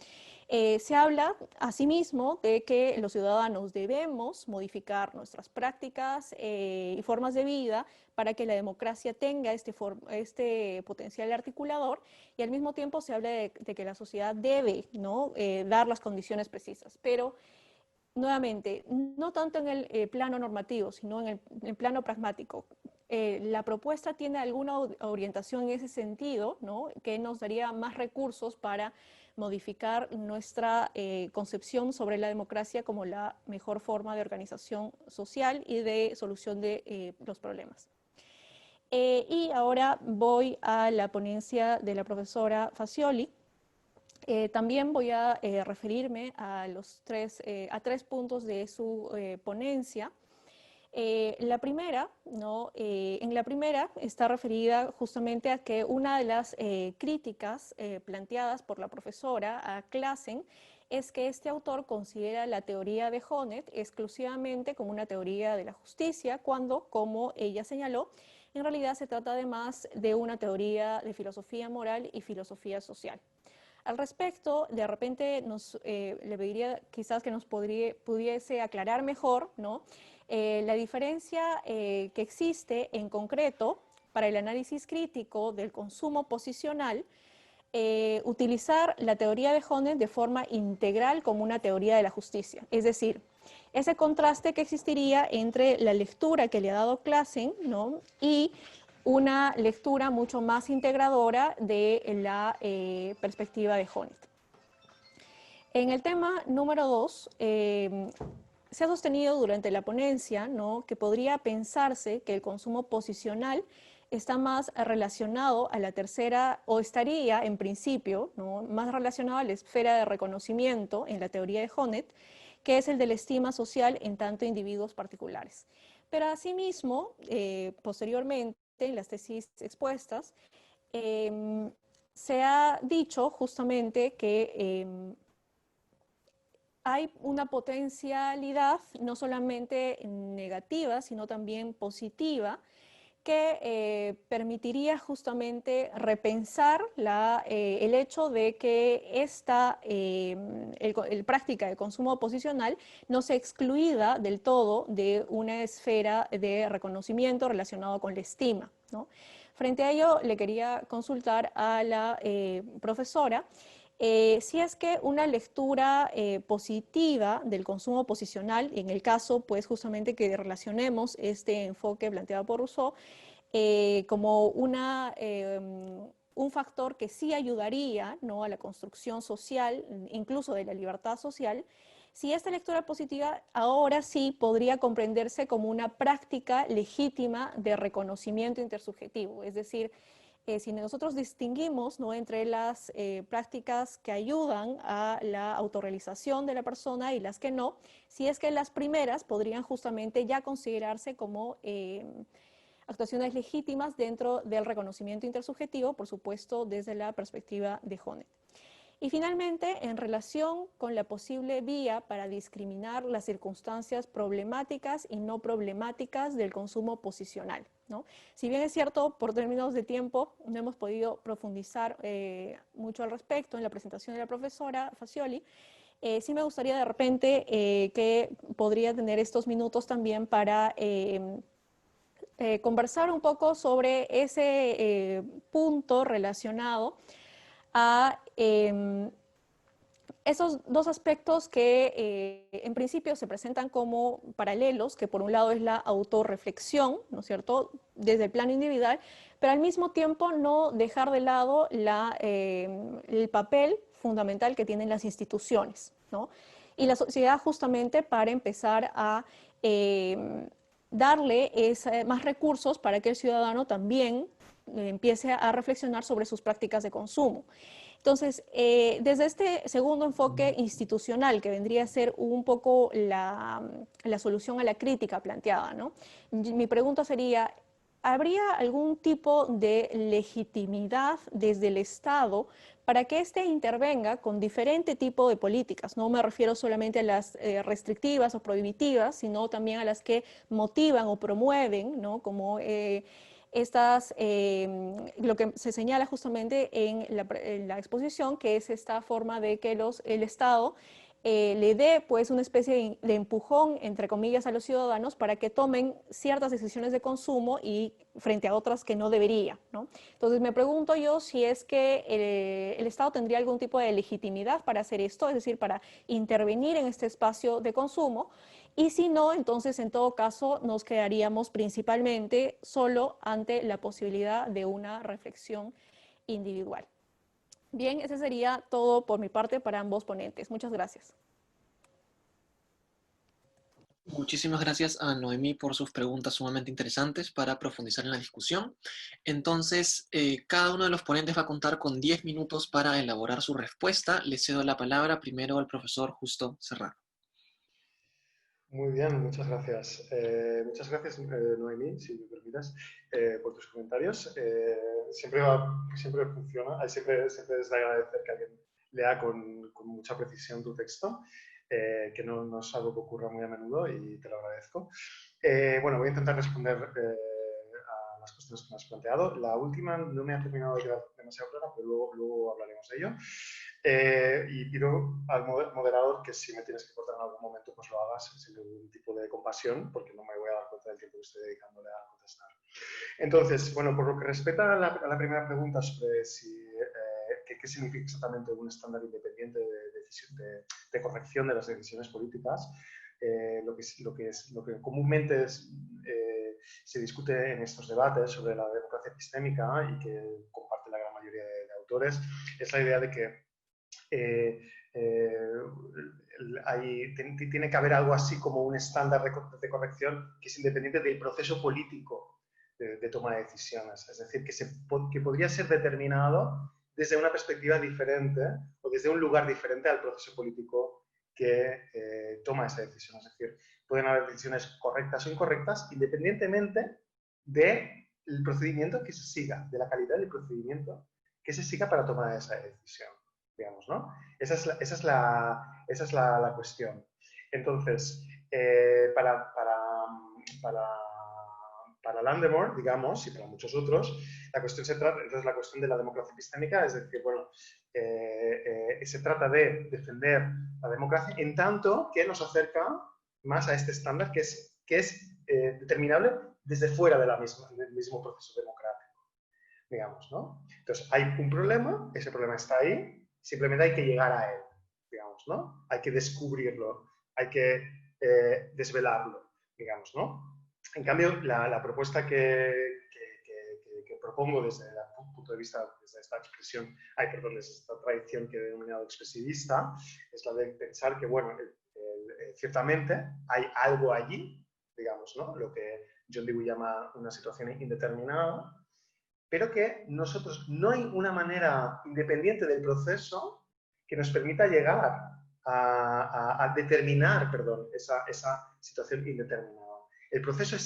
Speaker 4: Se habla asimismo de que los ciudadanos debemos modificar nuestras prácticas y formas de vida para que la democracia tenga este potencial articulador, y al mismo tiempo se habla de que la sociedad debe, ¿no?, dar las condiciones precisas. Pero nuevamente, no tanto en el plano normativo, sino en el plano pragmático. La propuesta tiene alguna orientación en ese sentido, ¿no?, que nos daría más recursos para modificar nuestra concepción sobre la democracia como la mejor forma de organización social y de solución de los problemas. Y ahora voy a la ponencia de la profesora Fazioli. También voy a referirme a tres puntos de su ponencia. La primera, ¿no? En la primera está referida justamente a que una de las críticas planteadas por la profesora a Classen es que este autor considera la teoría de Honneth exclusivamente como una teoría de la justicia, cuando, como ella señaló, en realidad se trata además de una teoría de filosofía moral y filosofía social. Al respecto, de repente le pediría quizás que nos pudiese aclarar mejor, ¿no?, la diferencia que existe en concreto para el análisis crítico del consumo posicional, utilizar la teoría de Honneth de forma integral como una teoría de la justicia. Es decir, ese contraste que existiría entre la lectura que le ha dado Classen, ¿no?, y una lectura mucho más integradora de la perspectiva de Honneth. En el tema número 2, se ha sostenido durante la ponencia, ¿no?, que podría pensarse que el consumo posicional está más relacionado a la tercera, o estaría en principio, ¿no?, más relacionado a la esfera de reconocimiento en la teoría de Honneth, que es el de la estima social en tanto individuos particulares. Pero asimismo, posteriormente, en las tesis expuestas, se ha dicho justamente que hay una potencialidad no solamente negativa, sino también positiva, que permitiría justamente repensar el hecho de que el práctica de consumo posicional no sea excluida del todo de una esfera de reconocimiento relacionado con la estima, ¿no? Frente a ello, le quería consultar a la profesora si es que una lectura positiva del consumo posicional, en el caso, pues, justamente que relacionemos este enfoque planteado por Rousseau como un factor que sí ayudaría, ¿no?, a la construcción social, incluso de la libertad social, si esta lectura positiva ahora sí podría comprenderse como una práctica legítima de reconocimiento intersubjetivo, es decir, si nosotros distinguimos, ¿no?, entre las prácticas que ayudan a la autorrealización de la persona y las que no, si es que las primeras podrían justamente ya considerarse como actuaciones legítimas dentro del reconocimiento intersubjetivo, por supuesto, desde la perspectiva de Honneth. Y finalmente, en relación con la posible vía para discriminar las circunstancias problemáticas y no problemáticas del consumo posicional, ¿no? Si bien es cierto, por términos de tiempo, no hemos podido profundizar mucho al respecto en la presentación de la profesora Fazioli, sí me gustaría de repente que podría tener estos minutos también para conversar un poco sobre ese punto relacionado a esos dos aspectos que en principio se presentan como paralelos, que por un lado es la autorreflexión, ¿no es cierto?, desde el plano individual, pero al mismo tiempo no dejar de lado el papel fundamental que tienen las instituciones, ¿no? Y la sociedad justamente para empezar a darle más recursos para que el ciudadano también empiece a reflexionar sobre sus prácticas de consumo. Entonces, desde este segundo enfoque institucional, que vendría a ser un poco la solución a la crítica planteada, ¿no? Mi pregunta sería, ¿habría algún tipo de legitimidad desde el Estado para que éste intervenga con diferente tipo de políticas? No me refiero solamente a las restrictivas o prohibitivas, sino también a las que motivan o promueven, ¿no? Como lo que se señala justamente en la exposición, que es esta forma de que el Estado le dé pues una especie de empujón, entre comillas, a los ciudadanos para que tomen ciertas decisiones de consumo y frente a otras que no debería, ¿no? Entonces me pregunto yo si es que el Estado tendría algún tipo de legitimidad para hacer esto, es decir, para intervenir en este espacio de consumo, y si no, entonces en todo caso nos quedaríamos principalmente solo ante la posibilidad de una reflexión individual. Bien, ese sería todo por mi parte para ambos ponentes. Muchas gracias.
Speaker 1: Muchísimas gracias a Noemí por sus preguntas sumamente interesantes para profundizar en la discusión. Entonces, cada uno de los ponentes va a contar con 10 minutos para elaborar su respuesta. Le cedo la palabra primero al profesor Justo Serrano.
Speaker 2: Muy bien, muchas gracias. Muchas gracias, Noemí, si me permites, por tus comentarios. Siempre funciona, siempre es de agradecer que alguien lea con mucha precisión tu texto, que no es algo que ocurra muy a menudo y te lo agradezco. Bueno, voy a intentar responder a las cuestiones que me has planteado. La última no me ha terminado de quedar demasiado clara, pero luego hablaremos de ello. Y pido al moderador que si me tienes que cortar en algún momento, pues lo hagas sin ningún tipo de compasión, porque no me voy a dar cuenta del tiempo que estoy dedicándole a contestar. Entonces, bueno, por lo que respecta a la primera pregunta sobre qué significa exactamente un estándar independiente de corrección de las decisiones políticas, lo que comúnmente se discute en estos debates sobre la democracia epistémica y que comparte la gran mayoría de autores, es la idea de que tiene que haber algo así como un estándar de corrección que es independiente del proceso político de toma de decisiones. Es decir, que podría ser determinado desde una perspectiva diferente o desde un lugar diferente al proceso político que toma esa decisión. Es decir, pueden haber decisiones correctas o incorrectas independientemente del procedimiento que se siga, de la calidad del procedimiento que se siga para tomar esa decisión. Digamos, ¿no? Esa es la cuestión. Entonces, para Landemore, digamos, y para muchos otros, la cuestión de la democracia epistémica, es decir, bueno, se trata de defender la democracia en tanto que nos acerca más a este estándar que es determinable desde fuera del mismo proceso democrático, digamos, ¿no? Entonces, hay un problema, ese problema está ahí, simplemente hay que llegar a él, digamos, ¿no? Hay que descubrirlo, hay que desvelarlo, digamos, ¿no? En cambio, la propuesta que propongo desde el punto de vista, desde esta expresión, desde esta tradición que he denominado expresivista, es la de pensar que, bueno, ciertamente hay algo allí, digamos, ¿no? Lo que John Dewey llama una situación indeterminada, pero que nosotros no hay una manera independiente del proceso que nos permita llegar a determinar, esa situación indeterminada. El proceso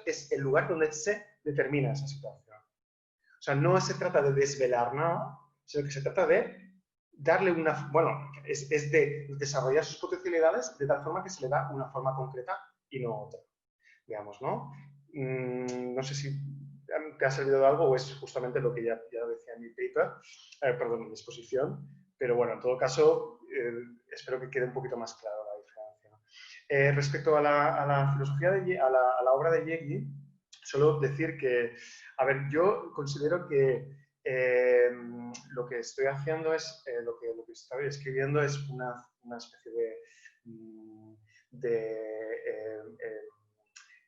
Speaker 2: es el lugar donde se determina esa situación. O sea, no se trata de desvelar nada, sino que se trata de darle una... Bueno, es de desarrollar sus potencialidades de tal forma que se le da una forma concreta y no otra, digamos, ¿no? No sé si te ha servido de algo o es justamente lo que ya decía en mi paper, perdón, en mi exposición, pero bueno, en todo caso, espero que quede un poquito más claro la diferencia. Respecto a la filosofía, a la obra de Yegi, solo decir que, a ver, yo considero que lo que estoy haciendo es, lo que estoy escribiendo es una especie de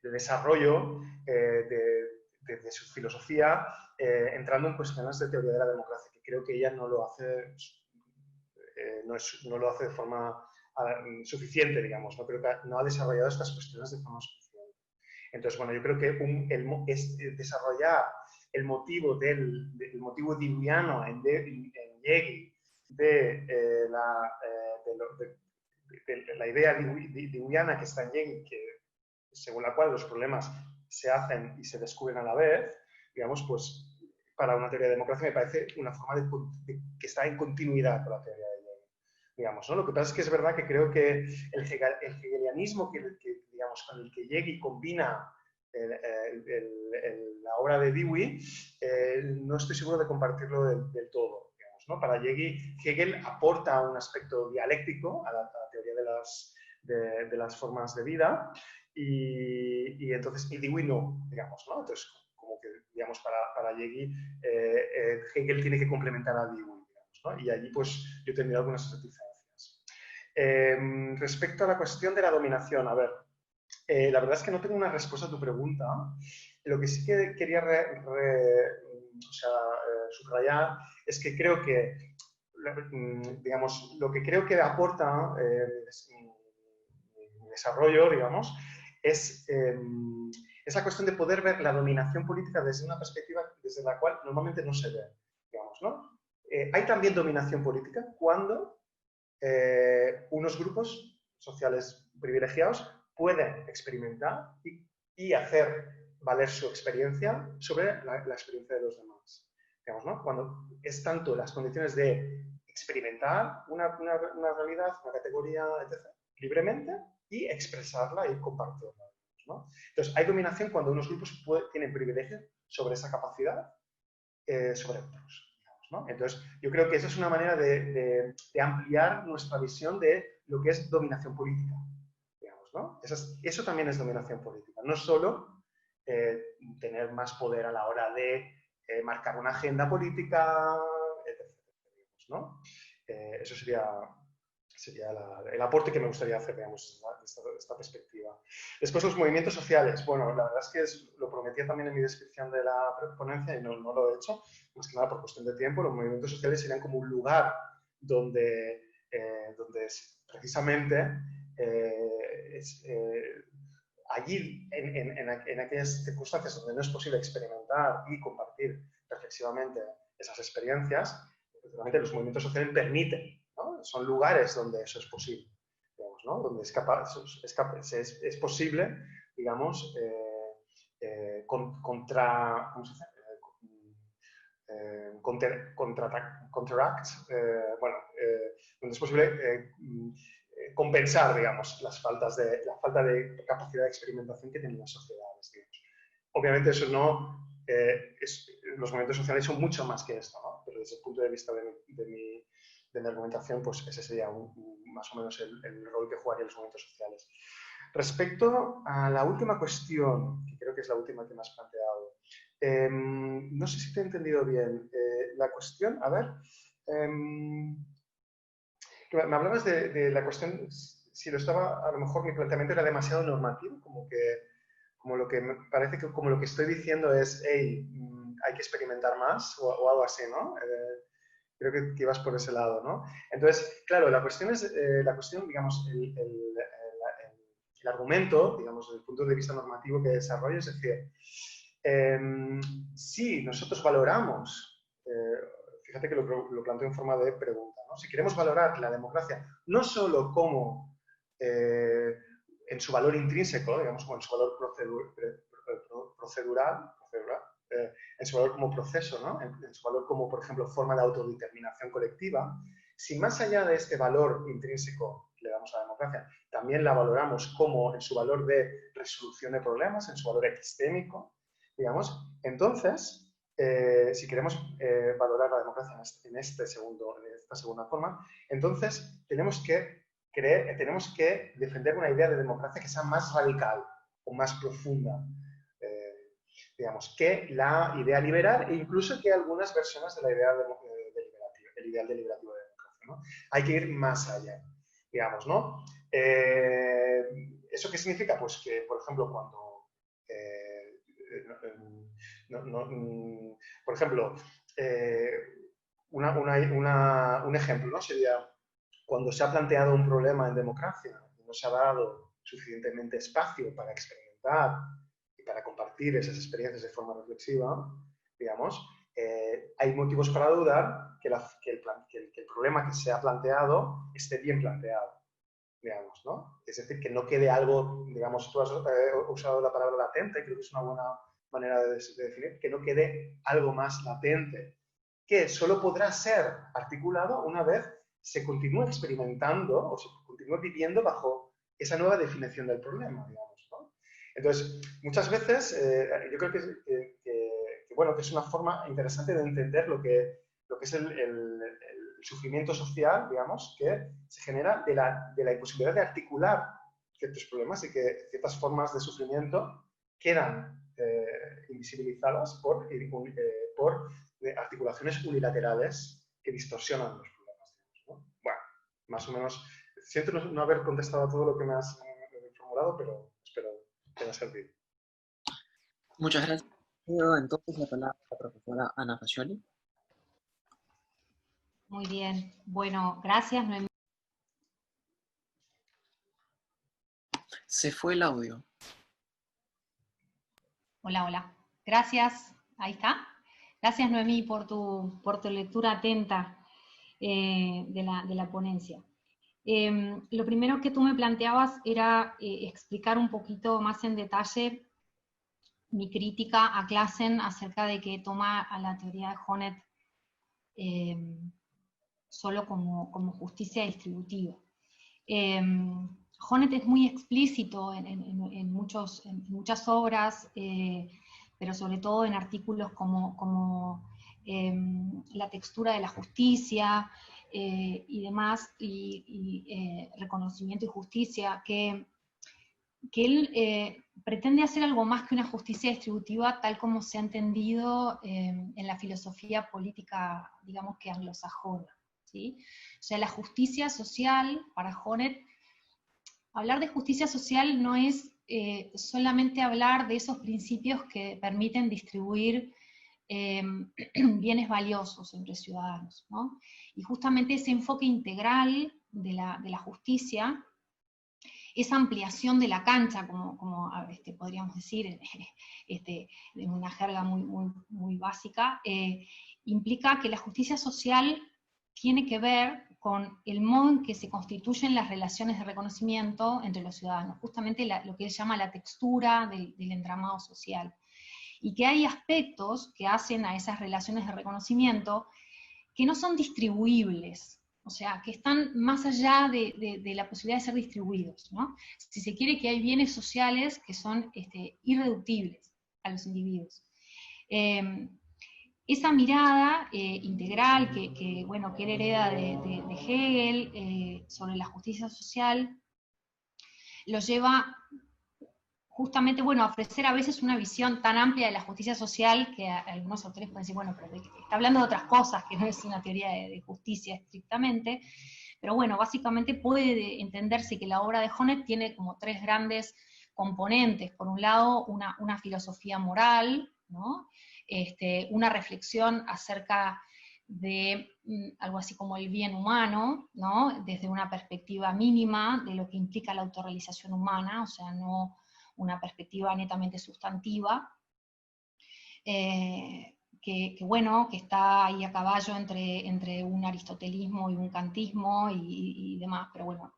Speaker 2: desarrollo de su filosofía, entrando en cuestiones de teoría de la democracia, que creo que ella no lo hace, no lo hace de forma suficiente, digamos. No creo que no ha desarrollado estas cuestiones de forma suficiente. Entonces, bueno, yo creo que es desarrollar el motivo diluviano en Yegi de la idea diluviana que está en Yegi, según la cual los problemas se hacen y se descubren a la vez, digamos, pues para una teoría de democracia me parece una forma que está en continuidad con la teoría de Yegi, digamos, ¿no? Lo que pasa es que es verdad que creo que el hegelianismo digamos, con el que Yegi combina la obra de Dewey, no estoy seguro de compartirlo del todo, digamos, ¿no? Para Yegi, Hegel aporta un aspecto dialéctico a la teoría de las formas de vida, y Dewey no, digamos, ¿no? Entonces, como que, digamos, para Yegi, Hegel tiene que complementar a Dewey, digamos, ¿no? Y allí, pues, yo he tenido algunas diferencias. Respecto a la cuestión de la dominación, a ver, la verdad es que no tengo una respuesta a tu pregunta. Lo que sí que quería subrayar es que creo que, digamos, lo que creo que aporta mi desarrollo, digamos, es la cuestión de poder ver la dominación política desde una perspectiva desde la cual normalmente no se ve, digamos, ¿no? Hay también dominación política cuando unos grupos sociales privilegiados pueden experimentar y hacer valer su experiencia sobre la experiencia de los demás. Digamos, ¿no? Cuando es tanto las condiciones de experimentar una realidad, una categoría, etc., libremente, y expresarla y compartirla, ¿no? Entonces, hay dominación cuando unos grupos tienen privilegio sobre esa capacidad sobre otros, digamos, ¿no? Entonces, yo creo que esa es una manera de ampliar nuestra visión de lo que es dominación política, digamos, ¿no? Eso también es dominación política, no solo tener más poder a la hora de marcar una agenda política, etc., ¿no? Eso sería el aporte que me gustaría hacer, digamos, desde esta perspectiva. Después, los movimientos sociales. Bueno, la verdad es que lo prometía también en mi descripción de la ponencia y no lo he hecho, más que nada por cuestión de tiempo. Los movimientos sociales serían como un lugar donde precisamente allí, en aquellas circunstancias donde no es posible experimentar y compartir reflexivamente esas experiencias, realmente los movimientos sociales permiten, ¿no? Son lugares donde eso es posible, digamos, ¿no? Donde es posible, digamos, donde es posible compensar, digamos, la falta de capacidad de experimentación que tienen las sociedades, digamos. Obviamente eso no... los movimientos sociales son mucho más que esto, ¿no? Pero desde el punto de vista de mi argumentación, pues ese sería más o menos el rol que jugarían los movimientos sociales. Respecto a la última cuestión, que creo que es la última que me has planteado, no sé si te he entendido bien. La cuestión, a ver, me hablabas de la cuestión, si a lo mejor mi planteamiento era demasiado normativo, como lo que me parece que como lo que estoy diciendo es, hey, hay que experimentar más o algo así, ¿no? Creo que ibas por ese lado, ¿no? Entonces, claro, la cuestión, digamos, el argumento, digamos, desde el punto de vista normativo que desarrollo, es decir, si nosotros valoramos, fíjate que lo planteo en forma de pregunta, ¿no? Si queremos valorar la democracia no solo como en su valor intrínseco, digamos, o en su valor procedural, en su valor como proceso, ¿no? En su valor como, por ejemplo, forma de autodeterminación colectiva, si más allá de este valor intrínseco que le damos a la democracia, también la valoramos como en su valor de resolución de problemas, en su valor epistémico, digamos, entonces, si queremos valorar la democracia en esta segunda forma, entonces tenemos que defender una idea de democracia que sea más radical o más profunda, digamos, que la idea liberal e incluso que algunas versiones de la idea el ideal deliberativo de democracia, ¿no? Hay que ir más allá, digamos, ¿no? ¿Eso qué significa? Pues que, por ejemplo, cuando por ejemplo, un ejemplo, ¿no? Sería cuando se ha planteado un problema en democracia y no se ha dado suficientemente espacio para experimentar y para compartir esas experiencias de forma reflexiva, digamos, hay motivos para dudar que el problema que se ha planteado esté bien planteado, digamos, ¿no? Es decir, que no quede algo, digamos, tú has usado la palabra latente, creo que es una buena manera de definir, que no quede algo más latente, que solo podrá ser articulado una vez se continúe experimentando o se continúe viviendo bajo esa nueva definición del problema, digamos, ¿no? Entonces, muchas veces, yo creo bueno, que es una forma interesante de entender lo que es el sufrimiento social, digamos, que se genera de la imposibilidad de articular ciertos problemas y que ciertas formas de sufrimiento quedan invisibilizadas por articulaciones unilaterales que distorsionan los problemas, ¿no? Bueno, más o menos, siento no haber contestado a todo lo que me has formulado, pero espero que haya servido.
Speaker 1: Muchas gracias. Entonces la palabra a la profesora Ana Fascioli.
Speaker 3: Muy bien. Bueno, gracias, Noemí.
Speaker 1: Se fue el audio.
Speaker 3: Hola, hola. Gracias. Ahí está. Gracias, Noemí, por tu lectura atenta de la ponencia. Lo primero que tú me planteabas era explicar un poquito más en detalle mi crítica a Classen acerca de que toma a la teoría de Honneth solo como justicia distributiva. Honneth es muy explícito en muchas obras, pero sobre todo en artículos como La textura de la justicia y demás, y reconocimiento y justicia, que él pretende hacer algo más que una justicia distributiva tal como se ha entendido en la filosofía política, digamos que anglosajona, ¿sí? O sea, la justicia social, para Honneth, hablar de justicia social no es solamente hablar de esos principios que permiten distribuir bienes valiosos entre ciudadanos, ¿no? Y justamente ese enfoque integral de la justicia, esa ampliación de la cancha, como podríamos decir en una jerga muy básica, implica que la justicia social tiene que ver con el modo en que se constituyen las relaciones de reconocimiento entre los ciudadanos, justamente lo que él llama la textura del entramado social. Y que hay aspectos que hacen a esas relaciones de reconocimiento que no son distribuibles, o sea, que están más allá de la posibilidad de ser distribuidos, ¿no? Si se quiere, que hay bienes sociales que son irreductibles a los individuos. Esa mirada integral que él hereda de Hegel sobre la justicia social, lo lleva justamente, a ofrecer a veces una visión tan amplia de la justicia social que algunos autores pueden decir, bueno, pero está hablando de otras cosas, que no es una teoría de justicia estrictamente, pero bueno, básicamente puede entenderse que la obra de Honneth tiene como tres grandes componentes. Por un lado, una filosofía moral, ¿no? Una reflexión acerca de algo así como el bien humano, ¿no? Desde una perspectiva mínima de lo que implica la autorrealización humana, o sea, no una perspectiva netamente sustantiva, que está ahí a caballo entre un aristotelismo y un kantismo y demás, pero bueno.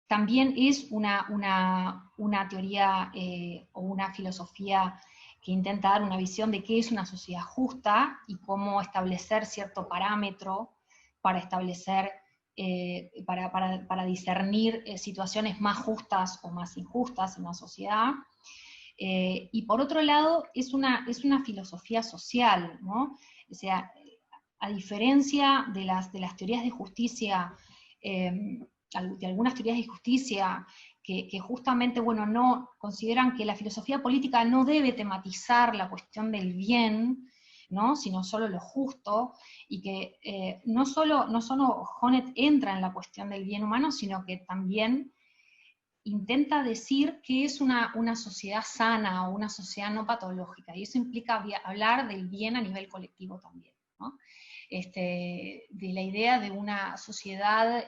Speaker 3: también es una teoría o una filosofía que intenta dar una visión de qué es una sociedad justa y cómo establecer cierto parámetro para establecer, para discernir situaciones más justas o más injustas en una sociedad. Y por otro lado, es una filosofía social, ¿no? O sea, a diferencia de las teorías de justicia, de algunas teorías de justicia que justamente, bueno, no consideran que la filosofía política no debe tematizar la cuestión del bien, ¿no? Sino solo lo justo, y que no solo Honneth entra en la cuestión del bien humano, sino que también intenta decir que es una sociedad sana o una sociedad no patológica, y eso implica hablar del bien a nivel colectivo también, ¿no? De la idea de una sociedad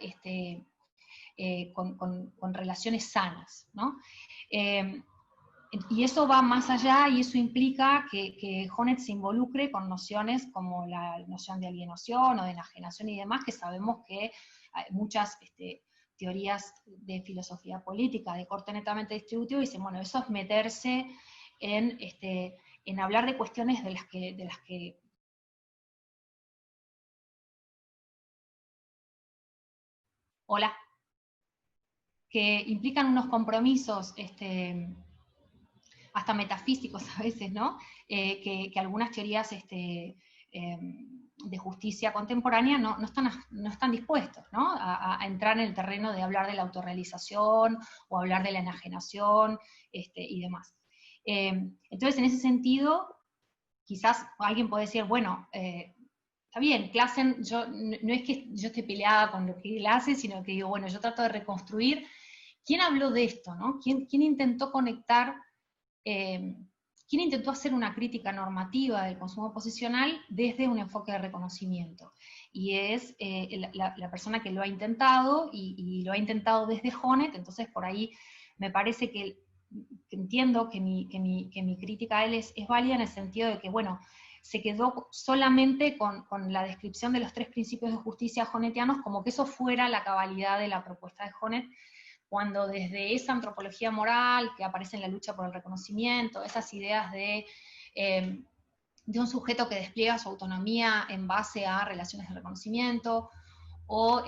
Speaker 3: con relaciones sanas, ¿no? Y eso va más allá, y eso implica que Honneth se involucre con nociones como la noción de alienación o de enajenación y demás, que sabemos que hay muchas teorías de filosofía política de corte netamente distributivo dicen, bueno, eso es meterse en hablar de cuestiones de las que hola, que implican unos compromisos hasta metafísicos a veces, ¿no? Que algunas teorías de justicia contemporánea no están dispuestos, ¿no? A entrar en el terreno de hablar de la autorrealización o hablar de la enajenación y demás. Entonces, en ese sentido, quizás alguien puede decir, bueno, está bien, Classen, no es que yo esté peleada con lo que él hace, sino que digo, bueno, yo trato de reconstruir quién habló de esto, ¿no? ¿Quién intentó conectar, quién intentó hacer una crítica normativa del consumo posicional desde un enfoque de reconocimiento? Y es la persona que lo ha intentado, y lo ha intentado desde Honneth. Entonces por ahí me parece que entiendo que mi crítica a él es válida, en el sentido de que, bueno, se quedó solamente con la descripción de los 3 principios de justicia honnetianos, como que eso fuera la cabalidad de la propuesta de Honneth, cuando desde esa antropología moral que aparece en la lucha por el reconocimiento, esas ideas de un sujeto que despliega su autonomía en base a relaciones de reconocimiento, o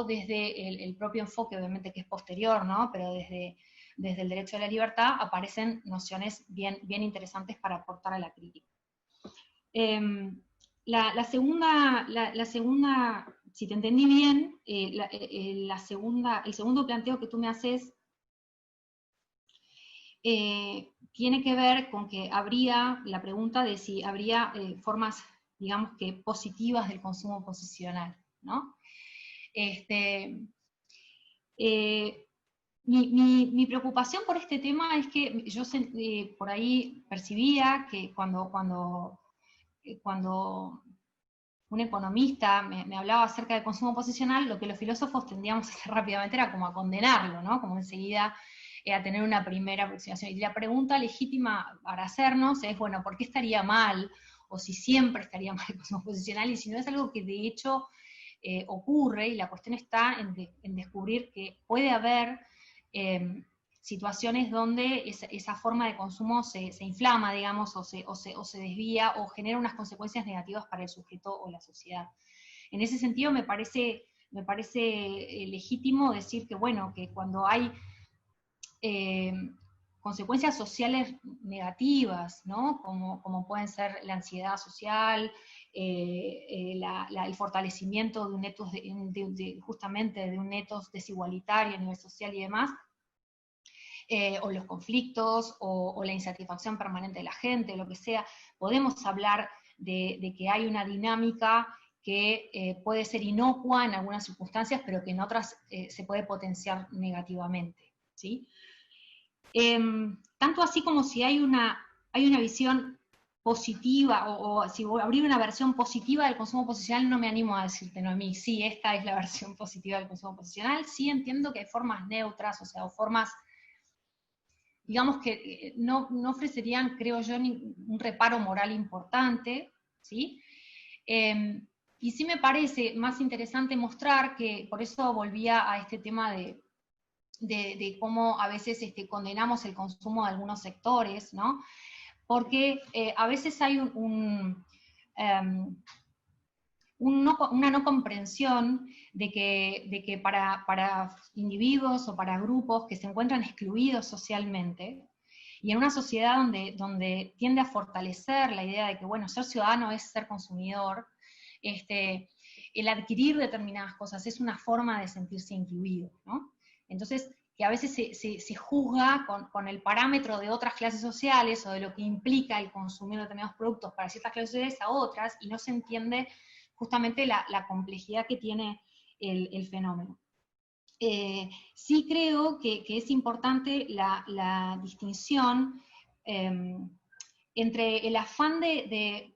Speaker 3: desde el propio enfoque, obviamente que es posterior, ¿no? Pero desde el derecho a la libertad, aparecen nociones bien interesantes para aportar a la crítica. La segunda, si te entendí bien, el segundo planteo que tú me haces tiene que ver con que habría, la pregunta de si habría formas, digamos que positivas del consumo posicional, ¿no? Mi preocupación por este tema es que yo por ahí percibía que cuando un economista me hablaba acerca del consumo posicional, lo que los filósofos tendíamos a hacer rápidamente era como a condenarlo, ¿no? Como enseguida a tener una primera aproximación. Y la pregunta legítima para hacernos es, bueno, ¿por qué estaría mal? O si siempre estaría mal el consumo posicional, y si no es algo que de hecho ocurre, y la cuestión está en descubrir que puede haber situaciones donde esa forma de consumo se inflama, digamos, o se desvía, o genera unas consecuencias negativas para el sujeto o la sociedad. En ese sentido me parece legítimo decir que, bueno, que cuando hay consecuencias sociales negativas, ¿no? Como pueden ser la ansiedad social, el fortalecimiento de un etos justamente de un etos desigualitario a nivel social y demás, o los conflictos, o la insatisfacción permanente de la gente, lo que sea, podemos hablar de que hay una dinámica que puede ser inocua en algunas circunstancias, pero que en otras se puede potenciar negativamente, ¿sí? Tanto así como si hay una visión positiva, o si abrir una versión positiva del consumo posicional, no me animo a decirte, Noemí, sí, esta es la versión positiva del consumo posicional. Sí entiendo que hay formas neutras, o sea, o formas, digamos, que no ofrecerían, creo yo, un reparo moral importante, ¿sí? Y sí me parece más interesante mostrar que, por eso volvía a este tema de de cómo a veces condenamos el consumo de algunos sectores, ¿no? Porque a veces hay una no comprensión de que para individuos o para grupos que se encuentran excluidos socialmente, y en una sociedad donde tiende a fortalecer la idea de que, bueno, ser ciudadano es ser consumidor, el adquirir determinadas cosas es una forma de sentirse incluido, ¿no? Entonces, que a veces se juzga con el parámetro de otras clases sociales o de lo que implica el consumir determinados productos para ciertas clases sociales a otras, y no se entiende justamente la complejidad que tiene el fenómeno. Sí creo que es importante la distinción entre el afán de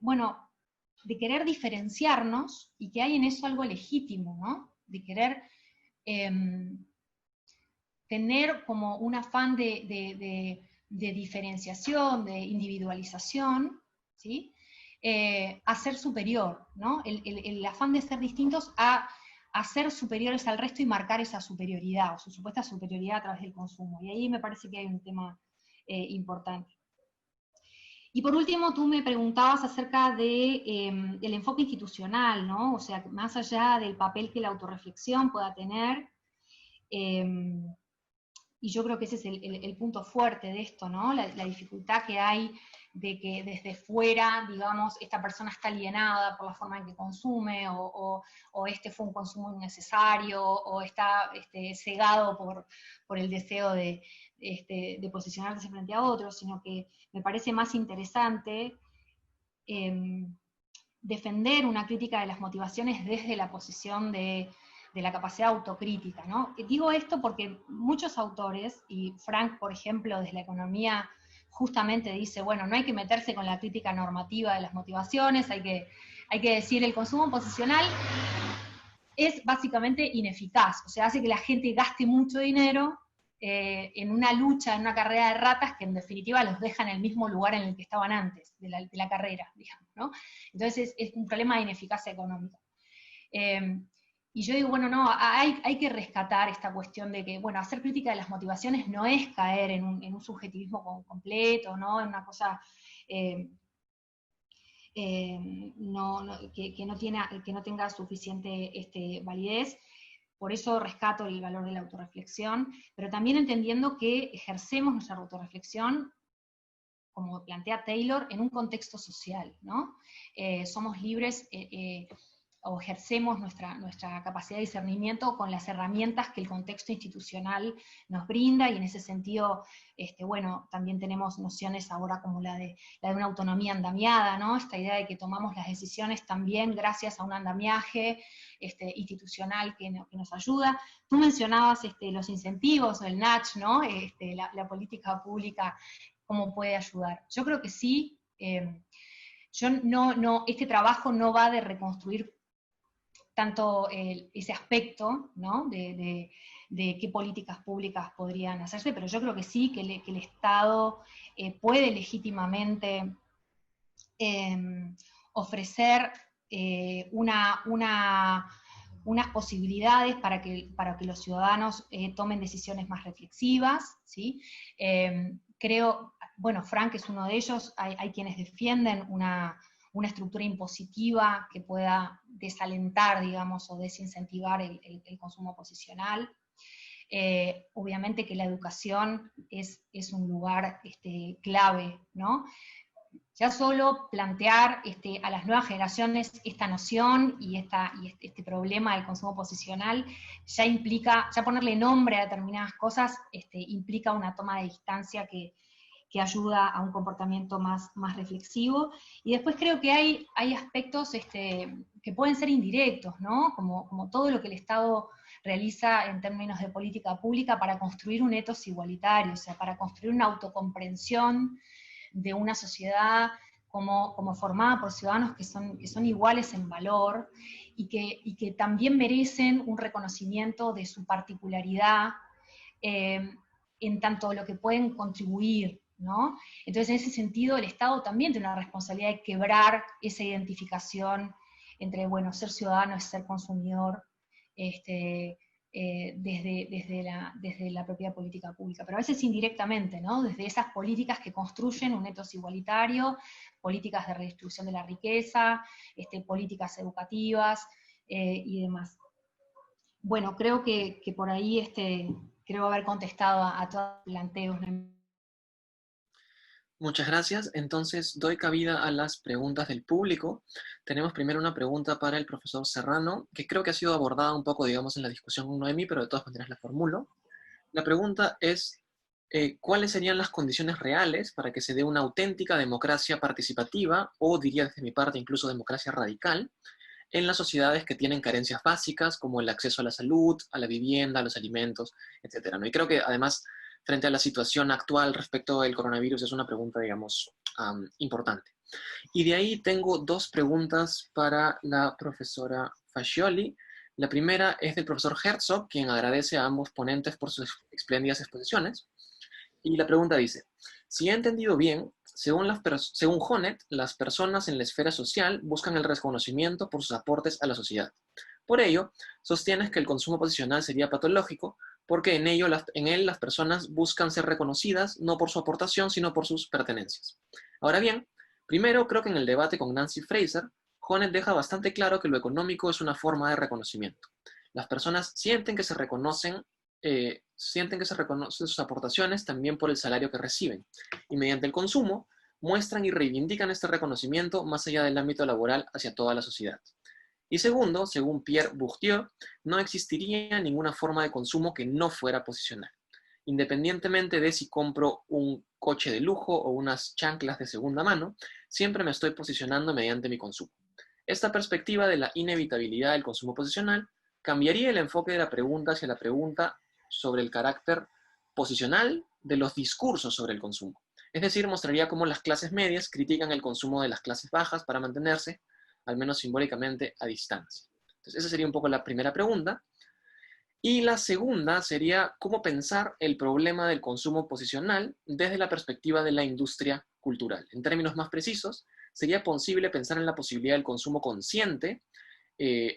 Speaker 3: querer diferenciarnos, y que hay en eso algo legítimo, ¿no? De querer tener como un afán de diferenciación, de individualización, ¿sí? A ser superior, ¿no? El afán de ser distintos a ser superiores al resto y marcar esa superioridad, o su supuesta superioridad a través del consumo. Y ahí me parece que hay un tema importante. Y por último, tú me preguntabas acerca del enfoque institucional, ¿no? O sea, más allá del papel que la autorreflexión pueda tener, y yo creo que ese es el punto fuerte de esto, ¿no? La dificultad que hay de que desde fuera, digamos, esta persona está alienada por la forma en que consume, o este fue un consumo innecesario, o está cegado por el deseo de posicionarse frente a otros, sino que me parece más interesante defender una crítica de las motivaciones desde la posición de la capacidad autocrítica, ¿no? Digo esto porque muchos autores, y Frank, por ejemplo, desde la economía, justamente dice, bueno, no hay que meterse con la crítica normativa de las motivaciones, hay que decir, el consumo posicional es básicamente ineficaz, o sea, hace que la gente gaste mucho dinero en una lucha, en una carrera de ratas que en definitiva los deja en el mismo lugar en el que estaban antes de la carrera, digamos, ¿no? Entonces es un problema de ineficacia económica. Y yo digo, bueno, no, hay que rescatar esta cuestión de que, bueno, hacer crítica de las motivaciones no es caer en un subjetivismo completo, ¿no? En una cosa que no tenga suficiente validez. Por eso rescato el valor de la autorreflexión, pero también entendiendo que ejercemos nuestra autorreflexión, como plantea Taylor, en un contexto social, ¿no? Somos libres o ejercemos nuestra capacidad de discernimiento con las herramientas que el contexto institucional nos brinda, y en ese sentido, bueno, también tenemos nociones ahora como la de una autonomía andamiada, ¿no? Esta idea de que tomamos las decisiones también gracias a un andamiaje institucional que nos ayuda. Tú mencionabas los incentivos, o el nudge, ¿no? La política pública, cómo puede ayudar. Yo creo que sí. Este trabajo no va de reconstruir tanto ese aspecto, ¿no? de qué políticas públicas podrían hacerse, pero yo creo que sí, que el Estado puede legítimamente ofrecer unas posibilidades para que los ciudadanos tomen decisiones más reflexivas, ¿sí? Creo, bueno, Frank es uno de ellos, hay quienes defienden una estructura impositiva que pueda desalentar, digamos, o desincentivar el consumo posicional. Obviamente que la educación es un lugar clave, ¿no? Ya solo plantear a las nuevas generaciones esta noción y este problema del consumo posicional ya implica, ya ponerle nombre a determinadas cosas implica una toma de distancia que ayuda a un comportamiento más reflexivo. Y después creo que hay aspectos que pueden ser indirectos, ¿no? Como todo lo que el Estado realiza en términos de política pública para construir un etos igualitario, o sea, para construir una autocomprensión de una sociedad como formada por ciudadanos que son iguales en valor, y que también merecen un reconocimiento de su particularidad en tanto lo que pueden contribuir, ¿no? Entonces, en ese sentido, el Estado también tiene una responsabilidad de quebrar esa identificación entre, bueno, ser ciudadano es ser consumidor, desde la propia política pública, pero a veces indirectamente, ¿no? Desde esas políticas que construyen un etos igualitario, políticas de redistribución de la riqueza, políticas educativas y demás. Bueno, creo que por ahí creo haber contestado a todos los planteos.
Speaker 1: Muchas gracias. Entonces, doy cabida a las preguntas del público. Tenemos primero una pregunta para el profesor Serrano, que creo que ha sido abordada un poco, digamos, en la discusión con Noemi, pero de todas maneras la formulo. La pregunta es, ¿cuáles serían las condiciones reales para que se dé una auténtica democracia participativa, o diría desde mi parte incluso democracia radical, en las sociedades que tienen carencias básicas, como el acceso a la salud, a la vivienda, a los alimentos, etcétera, ¿no? Y creo que además, frente a la situación actual respecto al coronavirus, es una pregunta, digamos, importante. Y de ahí tengo dos preguntas para la profesora Fascioli. La primera es del profesor Herzog, quien agradece a ambos ponentes por sus espléndidas exposiciones. Y la pregunta dice, si he entendido bien, según Honneth, las personas en la esfera social buscan el reconocimiento por sus aportes a la sociedad. Por ello, sostienes que el consumo posicional sería patológico, porque en él las personas buscan ser reconocidas no por su aportación, sino por sus pertenencias. Ahora bien, primero creo que en el debate con Nancy Fraser, Honneth deja bastante claro que lo económico es una forma de reconocimiento. Las personas sienten que se reconocen sus aportaciones también por el salario que reciben, y mediante el consumo muestran y reivindican este reconocimiento más allá del ámbito laboral hacia toda la sociedad. Y segundo, según Pierre Bourdieu, no existiría ninguna forma de consumo que no fuera posicional, independientemente de si compro un coche de lujo o unas chanclas de segunda mano, siempre me estoy posicionando mediante mi consumo. Esta perspectiva de la inevitabilidad del consumo posicional cambiaría el enfoque de la pregunta hacia la pregunta sobre el carácter posicional de los discursos sobre el consumo. Es decir, mostraría cómo las clases medias critican el consumo de las clases bajas para mantenerse, al menos simbólicamente, a distancia. Entonces, esa sería un poco la primera pregunta. Y la segunda sería cómo pensar el problema del consumo posicional desde la perspectiva de la industria cultural. En términos más precisos, sería posible pensar en la posibilidad del consumo consciente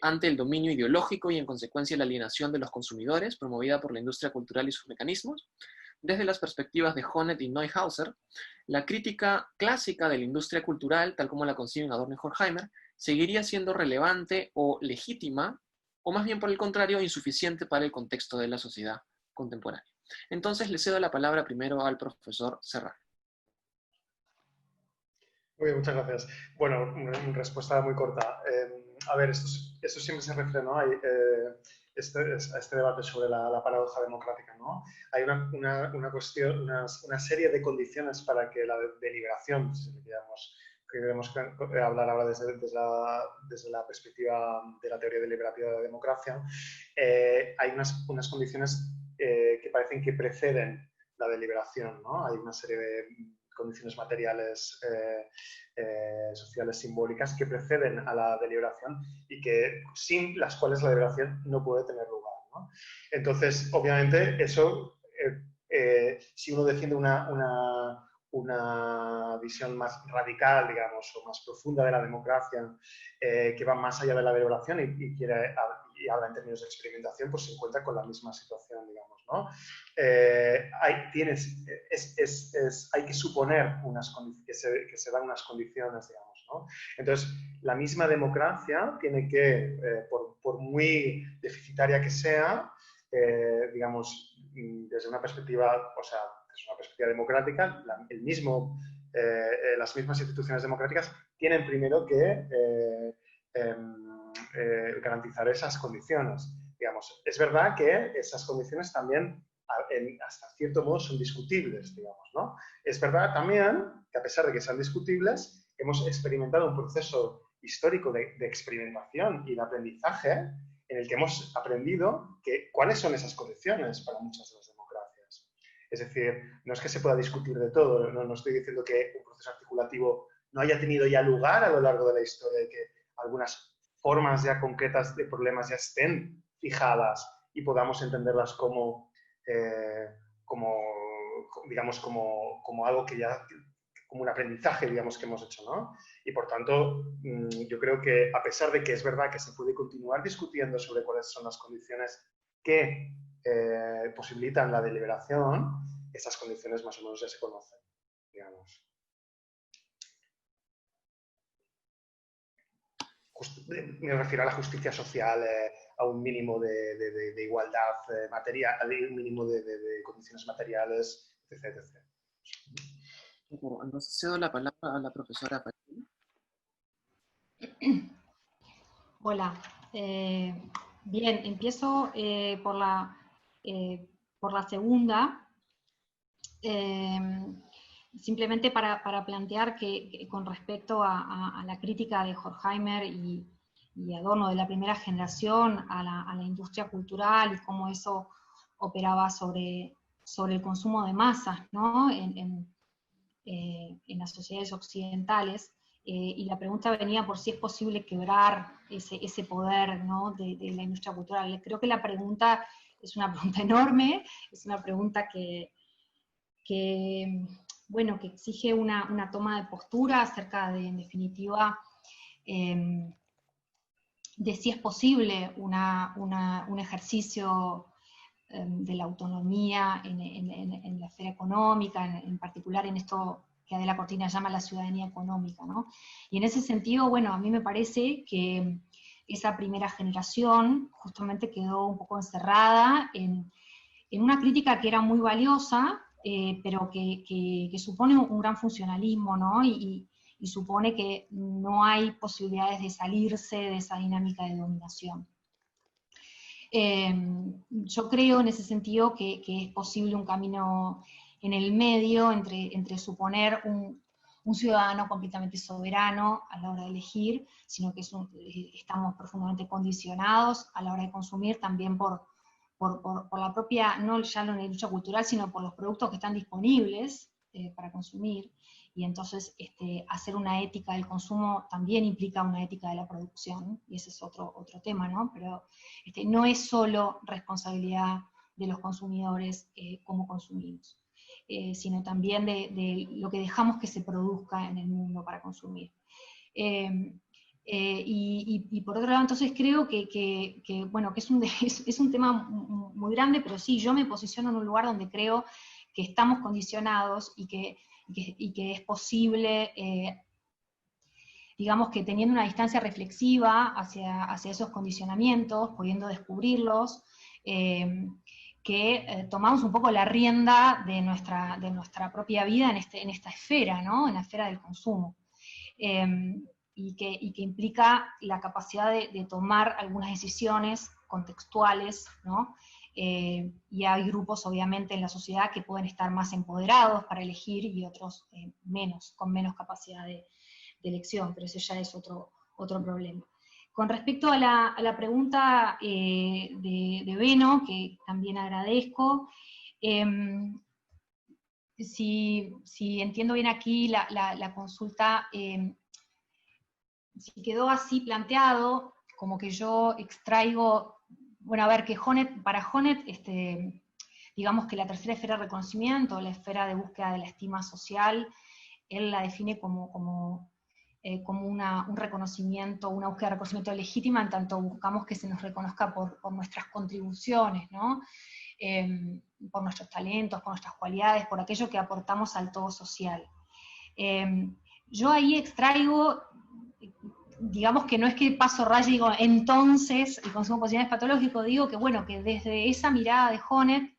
Speaker 1: ante el dominio ideológico y en consecuencia la alienación de los consumidores promovida por la industria cultural y sus mecanismos. Desde las perspectivas de Honneth y Neuhauser, la crítica clásica de la industria cultural, tal como la conciben Adorno y Horkheimer, seguiría siendo relevante o legítima, o más bien por el contrario, insuficiente para el contexto de la sociedad contemporánea. Entonces le cedo la palabra primero al profesor Serrano.
Speaker 2: Muy bien, muchas gracias. Bueno, una respuesta muy corta. A ver, esto siempre se refiere, ¿no? a este debate sobre la paradoja democrática, ¿no? Hay una cuestión, una serie de condiciones para que la deliberación, si queremos hablar ahora desde la perspectiva de la teoría deliberativa de la democracia, hay unas condiciones que parecen que preceden la deliberación, ¿no? Hay una serie de condiciones materiales, sociales, simbólicas que preceden a la deliberación y que sin las cuales la deliberación no puede tener lugar, ¿no? Entonces, obviamente, eso, si uno defiende una visión más radical, digamos, o más profunda de la democracia, que va más allá de la deliberación y habla en términos de experimentación, pues se encuentra con la misma situación, digamos, ¿no? Hay que suponer que se dan unas condiciones, digamos, ¿no? Entonces, la misma democracia tiene que, por muy deficitaria que sea, digamos, desde una perspectiva, o sea, desde una perspectiva democrática, las mismas instituciones democráticas tienen primero que garantizar esas condiciones. Digamos, es verdad que esas condiciones también hasta cierto modo son discutibles, digamos, ¿no? Es verdad también que a pesar de que sean discutibles, hemos experimentado un proceso histórico de experimentación y de aprendizaje en el que hemos aprendido cuáles son esas condiciones para muchas de las democracias. Es decir, no es que se pueda discutir de todo, no estoy diciendo que un proceso articulativo no haya tenido ya lugar a lo largo de la historia y que algunas formas ya concretas de problemas ya estén fijadas y podamos entenderlas como algo que ya, como un aprendizaje, digamos, que hemos hecho, ¿no? Y por tanto, yo creo que a pesar de que es verdad que se puede continuar discutiendo sobre cuáles son las condiciones que posibilitan la deliberación, esas condiciones más o menos ya se conocen, digamos. Me refiero a la justicia social, a un mínimo de igualdad material, a un mínimo de condiciones materiales, etc.
Speaker 1: Entonces cedo la palabra a la profesora Patricia.
Speaker 3: Hola. Bien, empiezo por la segunda. Simplemente para plantear que con respecto a la crítica de Horkheimer y Adorno de la primera generación a la industria cultural y cómo eso operaba sobre el consumo de masas, ¿no? en las sociedades occidentales, y la pregunta venía por si es posible quebrar ese poder, ¿no? de la industria cultural. Creo que la pregunta es una pregunta enorme, es una pregunta que exige una toma de postura acerca de, en definitiva, de si es posible un ejercicio de la autonomía en la esfera económica, en particular en esto que Adela Cortina llama la ciudadanía económica, ¿no? Y en ese sentido, bueno, a mí me parece que esa primera generación justamente quedó un poco encerrada en una crítica que era muy valiosa, pero que supone un gran funcionalismo, ¿no? Y supone que no hay posibilidades de salirse de esa dinámica de dominación. Yo creo en ese sentido que es posible un camino en el medio entre suponer un ciudadano completamente soberano a la hora de elegir, sino que estamos profundamente condicionados a la hora de consumir también por la propia, no ya la lucha cultural, sino por los productos que están disponibles para consumir, y entonces hacer una ética del consumo también implica una ética de la producción, y ese es otro tema, ¿no? Pero no es solo responsabilidad de los consumidores cómo consumimos, sino también de lo que dejamos que se produzca en el mundo para consumir. Y por otro lado, entonces creo que es un tema muy grande, pero sí, yo me posiciono en un lugar donde creo que estamos condicionados y que es posible, digamos que teniendo una distancia reflexiva hacia esos condicionamientos, pudiendo descubrirlos, que tomamos un poco la rienda de nuestra propia vida en esta esfera, ¿no? En la esfera del consumo. Y que implica la capacidad de tomar algunas decisiones contextuales, ¿no? Y hay grupos, obviamente, en la sociedad que pueden estar más empoderados para elegir y otros con menos capacidad de elección, pero ese ya es otro problema. Con respecto a la pregunta de Beno, que también agradezco, si entiendo bien aquí la consulta, si quedó así planteado, como que yo extraigo, bueno, a ver, que para Honneth, digamos que la tercera esfera de reconocimiento, la esfera de búsqueda de la estima social, él la define como un reconocimiento, una búsqueda de reconocimiento legítima, en tanto buscamos que se nos reconozca por nuestras contribuciones, ¿no? Por nuestros talentos, por nuestras cualidades, por aquello que aportamos al todo social. Yo ahí extraigo, digamos que no es que paso raya y digo, entonces el consumo consciente es patológico, digo que bueno, que desde esa mirada de Honneth,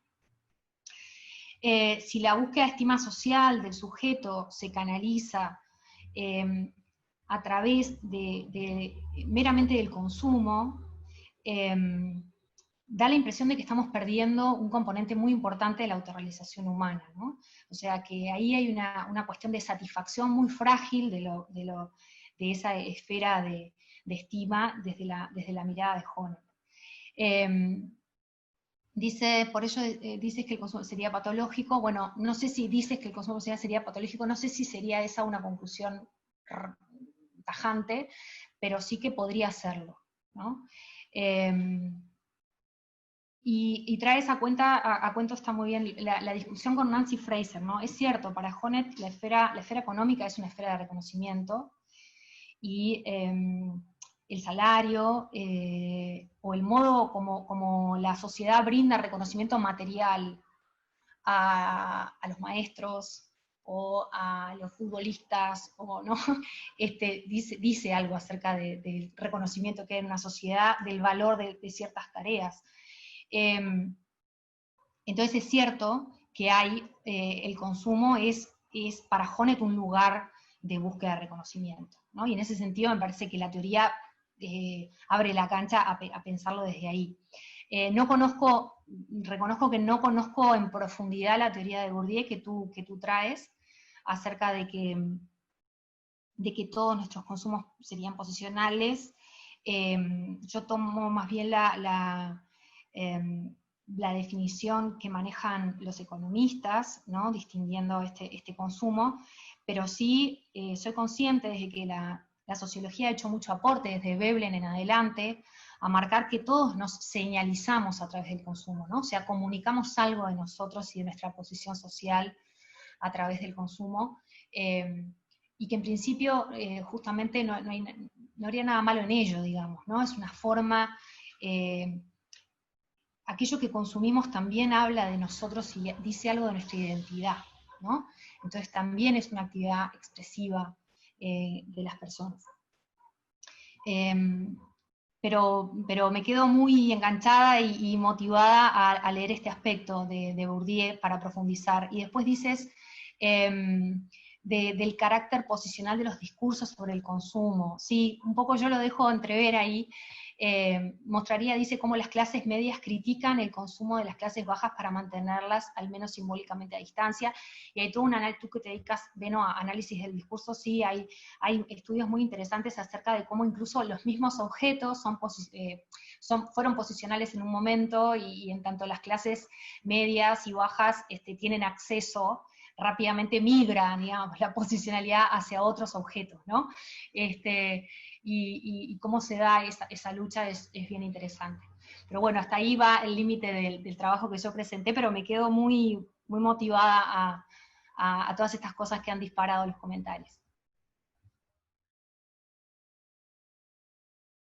Speaker 3: si la búsqueda de estima social del sujeto se canaliza a través meramente del consumo, da la impresión de que estamos perdiendo un componente muy importante de la autorrealización humana, ¿no? O sea que ahí hay una cuestión de satisfacción muy frágil de esa esfera de estima desde la mirada de Honneth. Por ello dices que el consumo sería patológico. Bueno, no sé si dices que el consumo sería patológico, no sé si sería esa una conclusión tajante, pero sí que podría serlo, ¿no? Y traes a cuento está muy bien la discusión con Nancy Fraser, ¿no? Es cierto, para Honneth la esfera económica es una esfera de reconocimiento, y el salario, o el modo como la sociedad brinda reconocimiento material a los maestros, o a los futbolistas, o no, dice algo acerca del reconocimiento que hay en una sociedad, del valor de ciertas tareas. Entonces es cierto que el consumo es para Honneth un lugar de búsqueda de reconocimiento, ¿no? Y en ese sentido me parece que la teoría abre la cancha a pensarlo desde ahí. Reconozco que no conozco en profundidad la teoría de Bourdieu que tú traes, acerca de que todos nuestros consumos serían posicionales. Yo tomo más bien la definición que manejan los economistas, ¿no? Distinguiendo este consumo, pero sí soy consciente de que la sociología ha hecho mucho aporte desde Veblen en adelante a marcar que todos nos señalizamos a través del consumo, ¿no? O sea, comunicamos algo de nosotros y de nuestra posición social a través del consumo, y que en principio justamente no habría nada malo en ello, digamos, ¿no? Es una forma, aquello que consumimos también habla de nosotros y dice algo de nuestra identidad, ¿no? Entonces también es una actividad expresiva de las personas. Pero me quedo muy enganchada y motivada a leer este aspecto de Bourdieu para profundizar. Y después dices del carácter posicional de los discursos sobre el consumo. Sí, un poco yo lo dejo entrever ahí. Dice cómo las clases medias critican el consumo de las clases bajas para mantenerlas, al menos simbólicamente, a distancia, y hay todo tú que te dedicas, Beno, a análisis del discurso, sí, hay estudios muy interesantes acerca de cómo incluso los mismos objetos fueron posicionales en un momento, y en tanto las clases medias y bajas tienen acceso, rápidamente migra, digamos, la posicionalidad hacia otros objetos, ¿no? Y cómo se da esa lucha es bien interesante. Pero bueno, hasta ahí va el límite del trabajo que yo presenté, pero me quedo muy, muy motivada a todas estas cosas que han disparado los comentarios.